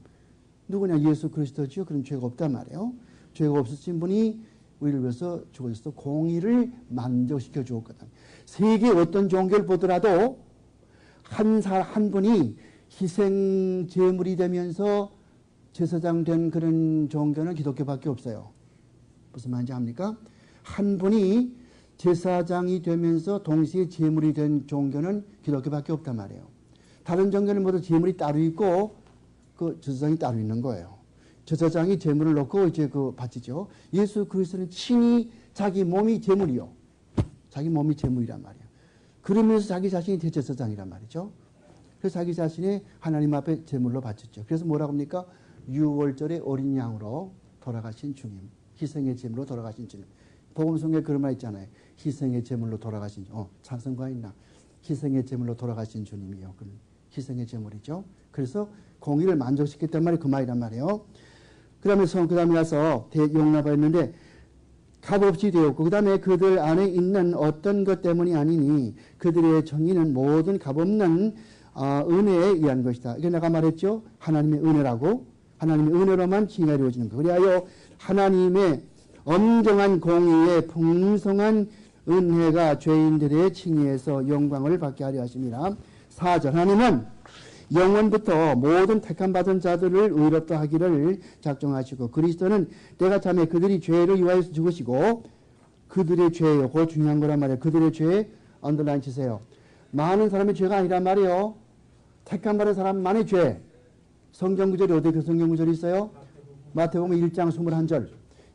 [SPEAKER 1] 누구냐? 예수 그리스도죠. 그런 죄가 없단 말이에요. 죄가 없으신 분이 우리를 위해서 죽어서 공의를 만족시켜 주었거든. 세계 어떤 종교를 보더라도 한 분이 희생 제물이 되면서 제사장 된 그런 종교는 기독교밖에 없어요. 무슨 말인지 압니까? 한 분이 제사장이 되면서 동시에 제물이 된 종교는 기독교밖에 없단 말이에요. 다른 종교는 모두 제물이 따로 있고 그 제사장이 따로 있는 거예요. 제사장이 제물을 놓고 이제 그 바치죠. 예수 그리스도는 친히 자기 몸이 제물이요. 자기 몸이 제물이란 말이에요. 그러면서 자기 자신이 대제사장이란 말이죠. 그래서 자기 자신이 하나님 앞에 제물로 바쳤죠. 그래서 뭐라고 합니까? 6월절에 어린 양으로 돌아가신 주님. 희생의 제물로 돌아가신 주님. 복음성에 그런 말 있잖아요. 희생의 제물로 돌아가신 찬성가 있나? 희생의 제물로 돌아가신 주님이요. 그는 희생의 제물이죠. 그래서 공의를 만족시켰단 말이 그 말이란 말이에요. 그 다음에 와서 용납을 했는데 값없이 되었고 그 다음에 그들 안에 있는 어떤 것 때문이 아니니 그들의 정의는 모든 값없는 은혜에 의한 것이다. 이게 내가 말했죠. 하나님의 은혜라고. 하나님의 은혜로만 칭의가 이루어지는 것. 그리하여 하나님의 엄정한 공의에 풍성한 은혜가 죄인들의 칭의에서 영광을 받게 하려 하십니다. 4절 하나님은 영원부터 모든 택함받은 자들을 의롭다 하기를 작정하시고 그리스도는 때가 참에 그들이 죄를 위하여 죽으시고 그들의 죄예요. 그거 중요한 거란 말이에요. 그들의 죄에 언더라인 치세요. 많은 사람의 죄가 아니란 말이에요. 택함받은 사람만의 죄. 성경구절이 어디 그 성경구절이 있어요? 마태복음 1장 21절.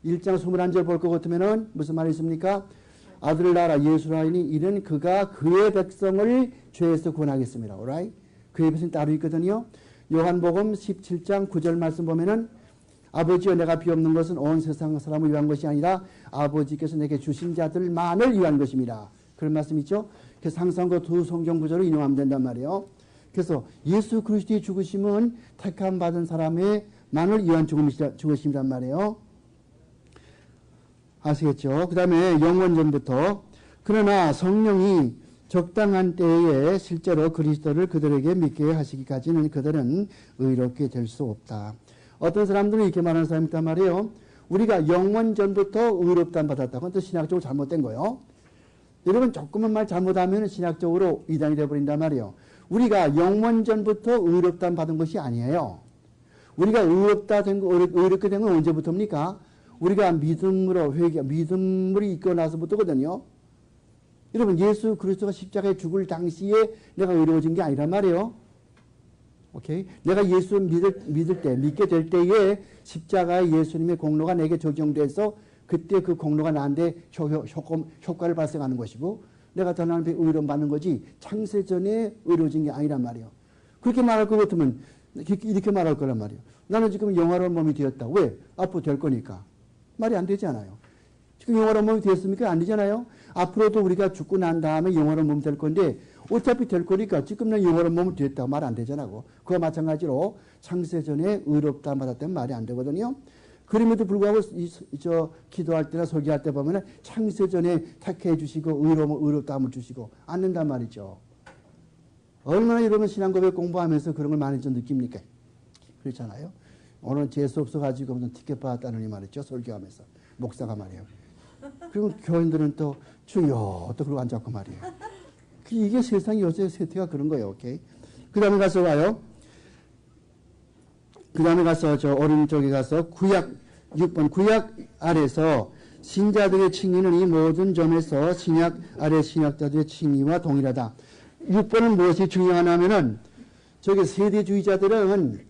[SPEAKER 1] 1장 21절 볼 것 같으면은 무슨 말이 있습니까? 아들을 낳아라 예수라이니 이는 그가 그의 백성을 죄에서 구원하겠습니다. alright? 그의 백성이 따로 있거든요. 요한복음 17장 9절 말씀 보면은 아버지여 내가 비옵는 것은 온 세상 사람을 위한 것이 아니라 아버지께서 내게 주신 자들만을 위한 것입니다. 그런 말씀 있죠? 그래서 항상 그 두 성경 구절을 인용하면 된단 말이에요. 그래서 예수 그리스도의 죽으심은 택함 받은 사람의만을 위한 죽으심이란 말이에요. 아시겠죠? 그 다음에 영원전부터 그러나 성령이 적당한 때에 실제로 그리스도를 그들에게 믿게 하시기까지는 그들은 의롭게 될 수 없다. 어떤 사람들은 이렇게 말하는 사람이 있단 말이에요. 우리가 영원전부터 의롭다는 받았다고. 그건 신학적으로 잘못된 거예요. 여러분 조금만 말 잘못하면 신학적으로 이단이 되어버린단 말이에요. 우리가 영원전부터 의롭다는 받은 것이 아니에요. 우리가 의롭게 된 건 언제부터입니까? 우리가 믿음으로 이끌어 나서부터거든요. 여러분 예수 그리스도가 십자가에 죽을 당시에 내가 의로워진 게 아니란 말이에요. 오케이? 내가 예수 믿게 될 때에 십자가의 예수님의 공로가 내게 적용돼서 그때 그 공로가 나한테 효과를 발생하는 것이고 내가 더 하나님께 의로움 받는 거지 창세전에 의로워진 게 아니란 말이에요. 그렇게 말할 것 같으면 이렇게 말할 거란 말이에요. 나는 지금 영화로운 몸이 되었다. 왜? 앞으로 될 거니까. 말이 안 되잖아요. 지금 영화로운 몸이 되었습니까? 안 되잖아요. 앞으로도 우리가 죽고 난 다음에 영화로운 몸이 될 건데 어차피 될 거니까 지금 난 영화로운 몸이 되었다고 말 안 되잖아요. 그와 마찬가지로 창세전에 의롭다 받았다면 말이 안 되거든요. 그럼에도 불구하고 기도할 때나 설교할 때 보면 창세전에 택해 주시고 의롭다함을 주시고 않는단 말이죠. 얼마나 여러분 신앙고백 공부하면서 그런 걸 많이 좀 느낍니까? 그렇잖아요. 오늘 재수 없어가지고 무슨 티켓 받았다느니 말이죠. 설교하면서. 목사가 말이에요. 그리고 교인들은 또 주여 또 그러고 앉았고 말이에요. 이게 세상이 요새 세태가 그런 거예요. 오케이. 그 다음에 가서 와요. 그 다음에 가서 저 오른쪽에 가서 구약 6번 구약 아래서 신자들의 칭의는 이 모든 점에서 신약 아래 신약자들의 칭의와 동일하다. 6번은 무엇이 중요하냐면은 저기 세대주의자들은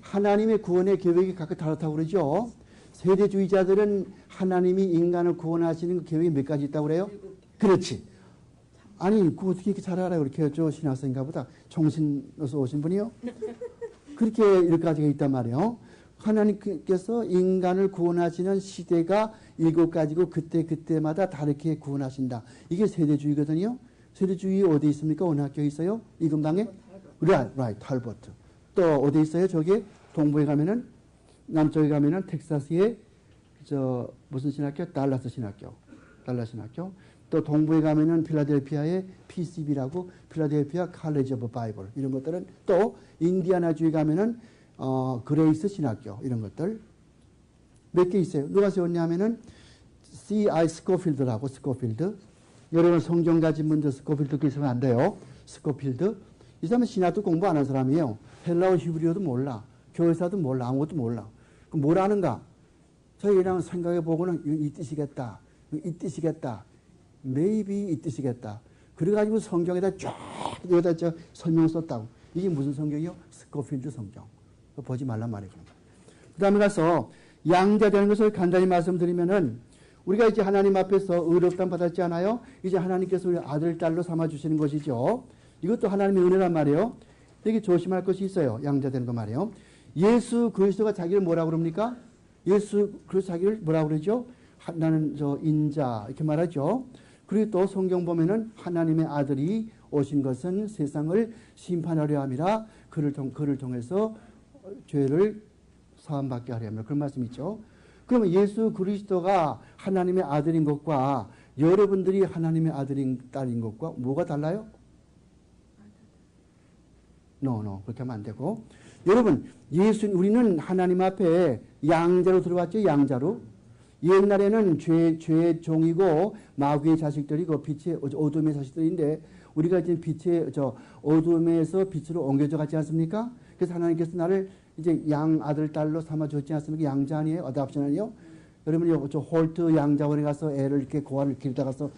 [SPEAKER 1] 하나님의 구원의 계획이 각각 다르다고 그러죠. 세대주의자들은 하나님이 인간을 구원하시는 계획이 몇 가지 있다고 그래요? 그렇지. 아니, 그거 어떻게 이렇게 잘 알아요? 이렇게 저 신학생인가 보다. 총신로서 오신 분이요? 그렇게 7가지가 있단 말이에요. 하나님께서 인간을 구원하시는 시대가 7가지고 그때마다 다르게 구원하신다. 이게 세대주의거든요. 세대주의 어디 있습니까? 어느 학교에 있어요? 이금당에? right, 탈버트. 또 어디 있어요? 저기 동부에 가면은 남쪽에 가면은 텍사스의 저 무슨 신학교? 달라스 신학교. 또 동부에 가면은 필라델피아의 PCB라고 필라델피아 칼리지 오브 바이블 이런 것들은 또 인디아나주에 가면은 그레이스 신학교 이런 것들 몇 개 있어요. 누가 세웠냐면은 C.I. 스코필드라고 스코필드. 여러분 성경 가진 분들 스코필드 있으면 안 돼요. 스코필드. 이 사람은 신학도 공부 안 한 사람이에요. 헬라어 히브리어도 몰라. 교회사도 몰라. 아무것도 몰라. 그럼 뭘 아는가? 저희랑 생각해 보고는 이 뜻이겠다. 이 뜻이겠다. maybe 이 뜻이겠다. 그래가지고 성경에다 쫙 여기다 저 설명 썼다고. 이게 무슨 성경이요? 스코필드 성경. 보지 말란 말이에요. 그 다음에 가서 양자되는 것을 간단히 말씀드리면은 우리가 이제 하나님 앞에서 의롭다함 받았지 않아요? 이제 하나님께서 우리 아들, 딸로 삼아주시는 것이죠. 이것도 하나님의 은혜란 말이에요. 되게 조심할 것이 있어요. 양자되는 거 말이에요. 예수 그리스도가 자기를 뭐라고 그럽니까? 예수 그리스도 자기를 뭐라고 그러죠? 나는 저 인자 이렇게 말하죠. 그리고 또 성경 보면은 하나님의 아들이 오신 것은 세상을 심판하려 함이라 그를 통해서 죄를 사함받게 하려 함이라 그런 말씀 있죠. 그러면 예수 그리스도가 하나님의 아들인 것과 여러분들이 하나님의 아들인 딸인 것과 뭐가 달라요? No, 그렇게 하면 안 되고. 여러분, 우리는 하나님 앞에 양자로 들어왔죠, 양자로. 옛날에는 죄의 종이고 마귀의 자식들이고 빛의 어둠의 자식들인데 우리가 지금 빛의 어둠에서 빛으로 옮겨져 갔지 않습니까? 그래서 하나님께서 나를 이제 양 아들 딸로 삼아 줬지 않습니까? 양자 아니에요? 어답션 아니에요? 여러분 저 홀트 양자원에 가서 애를 이렇게 고아를 기르다가서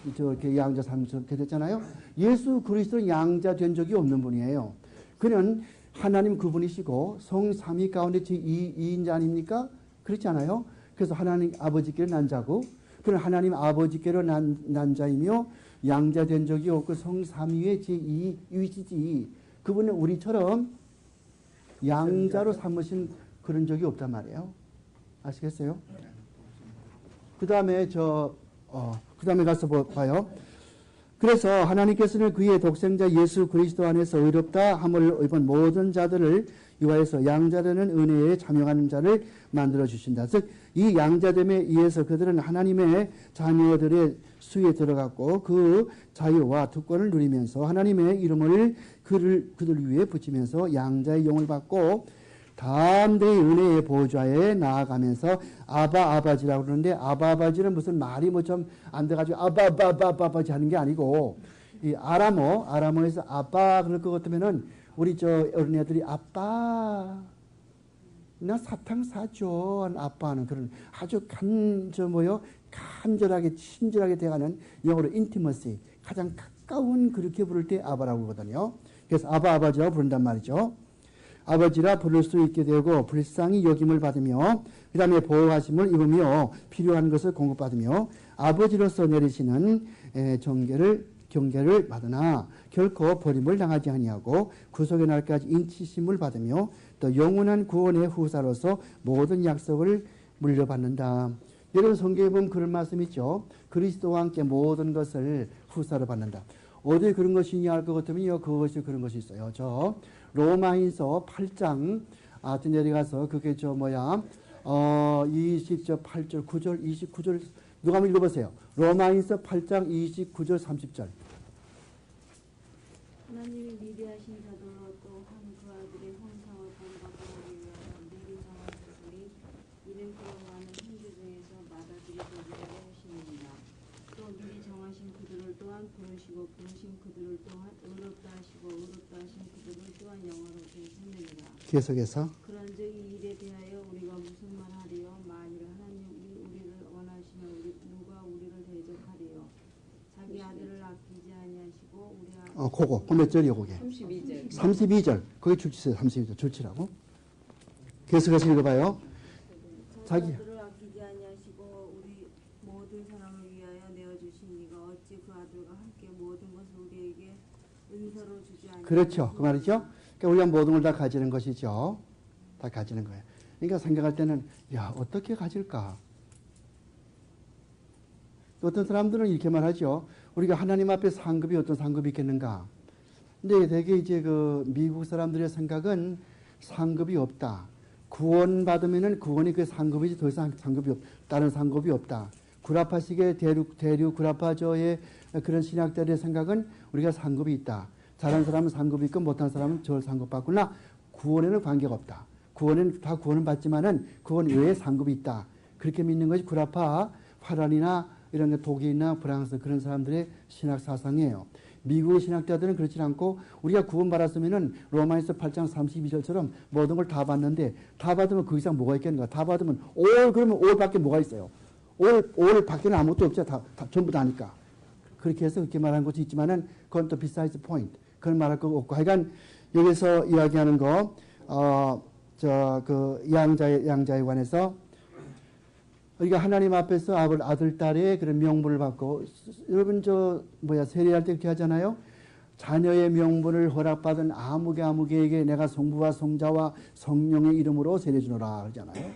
[SPEAKER 1] 이렇게 양자 삼으셔 이렇게 됐잖아요. 예수 그리스도는 양자 된 적이 없는 분이에요. 그는 하나님 그분이시고 성삼위 가운데 제2인자 아닙니까? 그렇지 않아요? 그래서 하나님 아버지께로 난 자고 그는 하나님 아버지께로 난 자이며 양자된 적이 없고 성삼위의 제2위시지 그분은 우리처럼 양자로 삼으신 그런 적이 없단 말이에요. 아시겠어요? 그 다음에 그 다음에 가서 봐요. 그래서 하나님께서는 그의 독생자 예수 그리스도 안에서 의롭다 함을 입은 모든 자들을 이와해서 양자되는 은혜에 참여하는 자를 만들어 주신다. 즉 이 양자됨에 의해서 그들은 하나님의 자녀들의 수에 들어갔고 그 자유와 특권을 누리면서 하나님의 이름을 그들 위에 붙이면서 양자의 용을 받고 담대히 은혜의 보좌에 나아가면서 아바지라고 그러는데 아바지는 무슨 말이 뭐 좀 안 돼가지고 아바지 하는 게 아니고 이 아람어에서 아빠 그럴 것 같으면은 우리 저 어린애들이 아빠 나 사탕 사줘 아빠는 그런 아주 간절하게 친절하게 대하는 영어로 intimacy 가장 가까운 그렇게 부를 때 아바라고 하거든요. 그래서 아바지라고 부른단 말이죠. 아버지라 부를 수 있게 되고 불쌍히 여김을 받으며 그 다음에 보호하심을 입으며 필요한 것을 공급받으며 아버지로서 내리시는 경계를 받으나 결코 버림을 당하지 아니하고 구속의 날까지 인치심을 받으며 또 영원한 구원의 후사로서 모든 약속을 물려받는다. 여러분 성경에 보면 그런 말씀 있죠. 그리스도와 함께 모든 것을 후사로 받는다. 어디에 그런 것이 있냐 할 것 같으면 그것이 그런 것이 있어요. 로마인서 8장 내려가서 그게 28절 9절 29절 누가 한번 읽어보세요. 로마인서 8장 29절 30절
[SPEAKER 5] 하나님이 미리 하신 자들로 또한 그 아들의 형상을 본받아하기 위하여 미리 정하셨으니 이를 구원하는 형제 중에서 맏아들이 되기를 하시느니라. 또 미리 정하신 그들을 또한 부르시고 부르신 그들을 또한 의롭다 하시고 의롭다 하신 그들을 또한 영화롭게 하느니라.
[SPEAKER 1] 계속해서
[SPEAKER 5] 그런즉 이 일에 대하여 우리가 무슨 말하리요? 만일 하나님이 우리를 원하시면 누가 우리를 대적하리요? 자기 아들을 아끼지 아니하시고 우리
[SPEAKER 1] 그거 몇 절이요 그게?
[SPEAKER 6] 32절.
[SPEAKER 1] 32절. 거기 줄치세요. 32절 줄치라고. 계속해서 읽어봐요.
[SPEAKER 5] 자기 아들을 아끼지 아니하시고 우리 모든 사람을 위하여 내어주신 이가 어찌 그 아들과 함께 모든 것을 우리에게 은사로 주지 아니하시고.
[SPEAKER 1] 그렇죠. 그 말이죠. 그러니까 우리가 모든 걸 다 가지는 것이죠. 다 가지는 거예요. 그러니까 생각할 때는 야 어떻게 가질까? 어떤 사람들은 이렇게 말하죠. 우리가 하나님 앞에 상급이 어떤 상급이 있겠는가? 근데 되게 이제 그 미국 사람들의 생각은 상급이 없다. 구원받으면은 구원이 그 상급이지 더 이상 상급이 다른 상급이 없다. 구라파식의 대륙 구라파조의 그런 신학자들의 생각은 우리가 상급이 있다. 잘한 사람은 상급이 있고 못한 사람은 저 상급 받구나. 구원에는 관계가 없다. 구원은 다 구원은 받지만은 구원 외에 상급이 있다. 그렇게 믿는 것이 구라파, 파란이나 이런 게 독일이나 프랑스 그런 사람들의 신학 사상이에요. 미국의 신학자들은 그렇지 않고 우리가 구원받았으면은 로마에서 8장 32절처럼 모든 걸 다 받는데 다 받으면 그 이상 뭐가 있겠는가? 다 받으면 그러면 올 밖에 뭐가 있어요? 올 밖에는 아무것도 없죠. 다 전부 다니까. 그렇게 해서 그렇게 말하는 것도 있지만은 그건 또 besides point. 그런 말할 거 없고 하여간 여기서 이야기하는 거 그 양자에 관해서 우리가 하나님 앞에서 아들, 딸의 그런 명분을 받고, 여러분 세례할 때 이렇게 하잖아요. 자녀의 명분을 허락받은 아무개에게 내가 성부와 성자와 성령의 이름으로 세례 주노라 그러잖아요.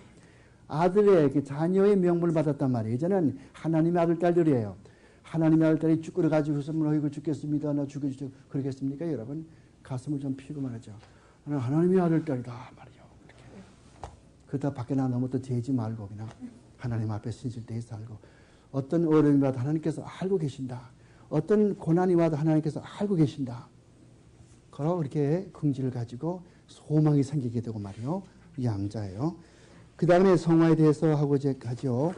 [SPEAKER 1] 아들의 자녀의 명분을 받았단 말이에요. 이제는 하나님의 아들, 딸들이에요. 하나님의 아들, 딸이 쭈꾸려 가지고서 어이구 죽겠습니다. 나 죽여주죠. 그러겠습니까? 여러분 가슴을 좀 피고 말하죠. 하나님의 아들, 딸이다 말이죠. 이렇게. 그러다 밖에 나가면 또 재지 말고 그냥 하나님 앞에 신실되게 살고 어떤 어려움이 와도 하나님께서 알고 계신다. 어떤 고난이 와도 하나님께서 알고 계신다. 그렇게 긍지를 가지고 소망이 생기게 되고 말이요. 양자예요. 그 다음에 성화에 대해서 하고 이제 가죠.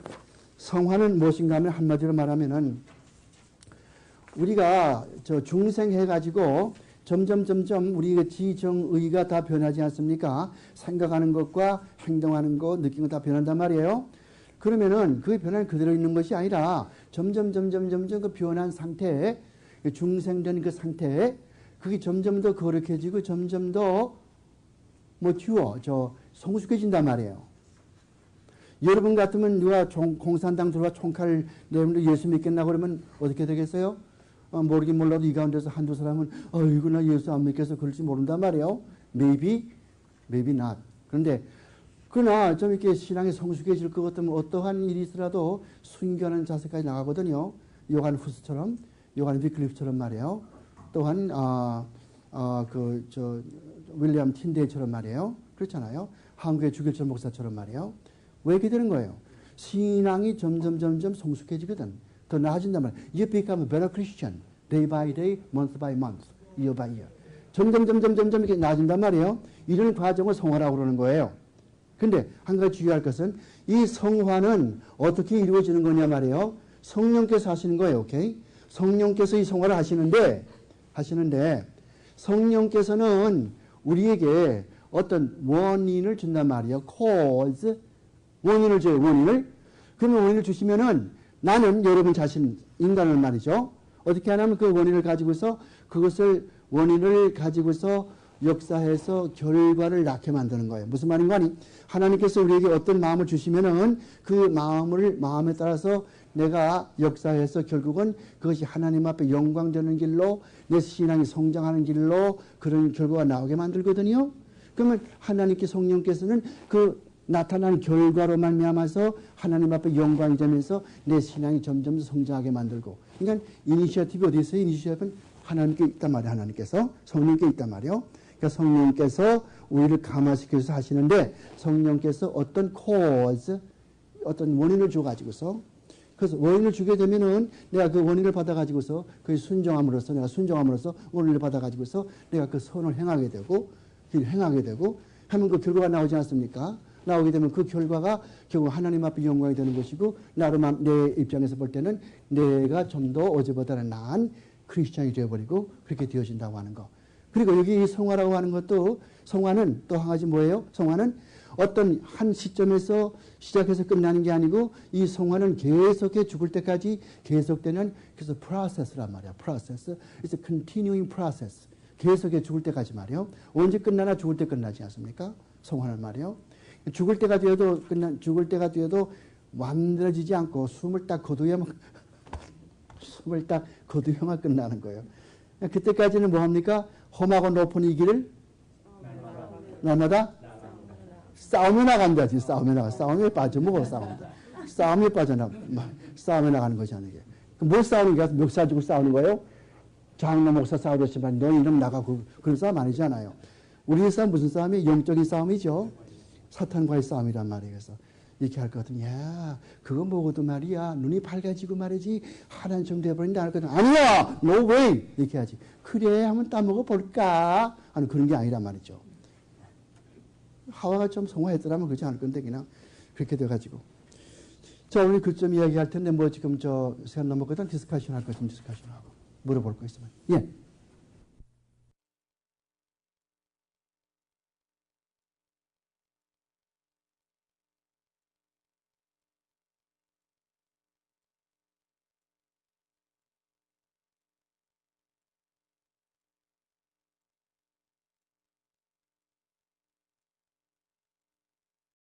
[SPEAKER 1] 성화는 무엇인가 하면 한마디로 말하면은 우리가 중생해가지고 점점 우리 지정의가 다 변하지 않습니까? 생각하는 것과 행동하는 것, 느끼는 것 다 변한단 말이에요. 그러면은 그 변화는 그대로 있는 것이 아니라 점점 그 변한 상태에 중생된 그 상태에 그게 점점 더 거룩해지고 점점 더 성숙해진단 말이에요. 여러분 같으면 누가 공산당 들어와 총칼 내면 예수 믿겠나 그러면 어떻게 되겠어요? 모르긴 몰라도 이 가운데서 한두 사람은 이거 나 예수 안 믿겠어 그럴지 모른단 말이에요. Maybe not. 그런데 그러나 좀 이렇게 신앙이 성숙해질 것 같으면 어떠한 일이 있어도 순교하는 자세까지 나가거든요. 요한 후스처럼, 요한 위클리프처럼 말이에요. 또한 윌리엄 틴데이처럼 말이에요. 그렇잖아요. 한국의 주길철 목사처럼 말이에요. 왜 이렇게 되는 거예요? 신앙이 점점 성숙해지거든. 더 나아진단 말이에요. You become a better Christian. Day by day, month by month, year by year. 점점 이렇게 나아진단 말이에요. 이런 과정을 성화라고 그러는 거예요. 근데 한 가지 주의할 것은 이 성화는 어떻게 이루어지는 거냐 말이에요. 성령께서 하시는 거예요. 오케이? 성령께서 이 성화를 하시는데 성령께서는 우리에게 어떤 원인을 준단 말이에요. cause. 원인을 줘요. 그러면 원인을 주시면은 나는 여러분 자신, 인간을 말이죠. 어떻게 하냐면 그 원인을 가지고서 원인을 가지고서 역사해서 결과를 낳게 만드는 거예요. 무슨 말인가 하니 하나님께서 우리에게 어떤 마음을 주시면은 그 마음에 따라서 내가 역사해서 결국은 그것이 하나님 앞에 영광 되는 길로 내 신앙이 성장하는 길로 그런 결과가 나오게 만들거든요. 그러면 하나님께 성령께서는 그 나타난 결과로 말미암아서 하나님 앞에 영광이 되면서 내 신앙이 점점 성장하게 만들고. 그러니까 이니시어티브 어디 있어요? 이니시어티브는 하나님께 있단 말이에요. 하나님께서 성령께 있단 말이에요. 그러니까 성령께서 우리를 감화시켜서 하시는데 성령께서 어떤 cause, 어떤 원인을 줘가지고서 그래서 원인을 주게 되면은 내가 그 원인을 받아가지고서 그 순종함으로써 내가 순종함으로써 원인을 받아가지고서 내가 그 선을 행하게 되고 하면 그 결과가 나오지 않습니까? 나오게 되면 그 결과가 결국 하나님 앞에 영광이 되는 것이고 내 입장에서 볼 때는 내가 좀 더 어제보다는 나은 크리스찬이 되어버리고 그렇게 되어진다고 하는 거. 그리고 여기 이 성화라고 하는 것도 성화는 또 한 가지 뭐예요? 성화는 어떤 한 시점에서 시작해서 끝나는 게 아니고 이 성화는 계속해 죽을 때까지 계속되는 그래서 프로세스란 말이야. 프로세스. It's a continuing process. 계속해 죽을 때까지 말이요. 언제 끝나나 죽을 때 끝나지 않습니까? 성화는 말이요. 죽을 때가 되어도 만들어지지 않고 숨을 딱 거두야만 끝나는 거예요. 그때까지는 뭐 합니까? 험하고 높은 이 길을 날마다 싸움에 나간다지. 싸움에 빠져먹어 싸움에 싸움에 나가는 거지 않은 게. 뭘 싸우는 게 멱살 주고 싸우는 거예요? 장로 목사 싸우듯이만 너 이놈 나가고 그런 싸움 아니잖아요. 우리의 싸움 무슨 싸움이에요? 영적인 싸움이죠. 사탄과의 싸움이란 말이에요. 그래서 이렇게 할 것 같으면 야 그거 먹어도 말이야 눈이 밝아지고 말이지 하나님처럼 돼버린다 할 거든 아니야 no way 이렇게 하지. 그래 한번 따먹어 볼까 하는 그런 게 아니란 말이죠. 하와가 좀 성화했더라면 그렇지 않을 건데 그냥 그렇게 돼가지고 자 오늘 그 좀 이야기할 텐데 뭐 지금 저 시간 넘었거든 디스커션 할 거 좀 디스커션하고 물어볼 거 있으면 예.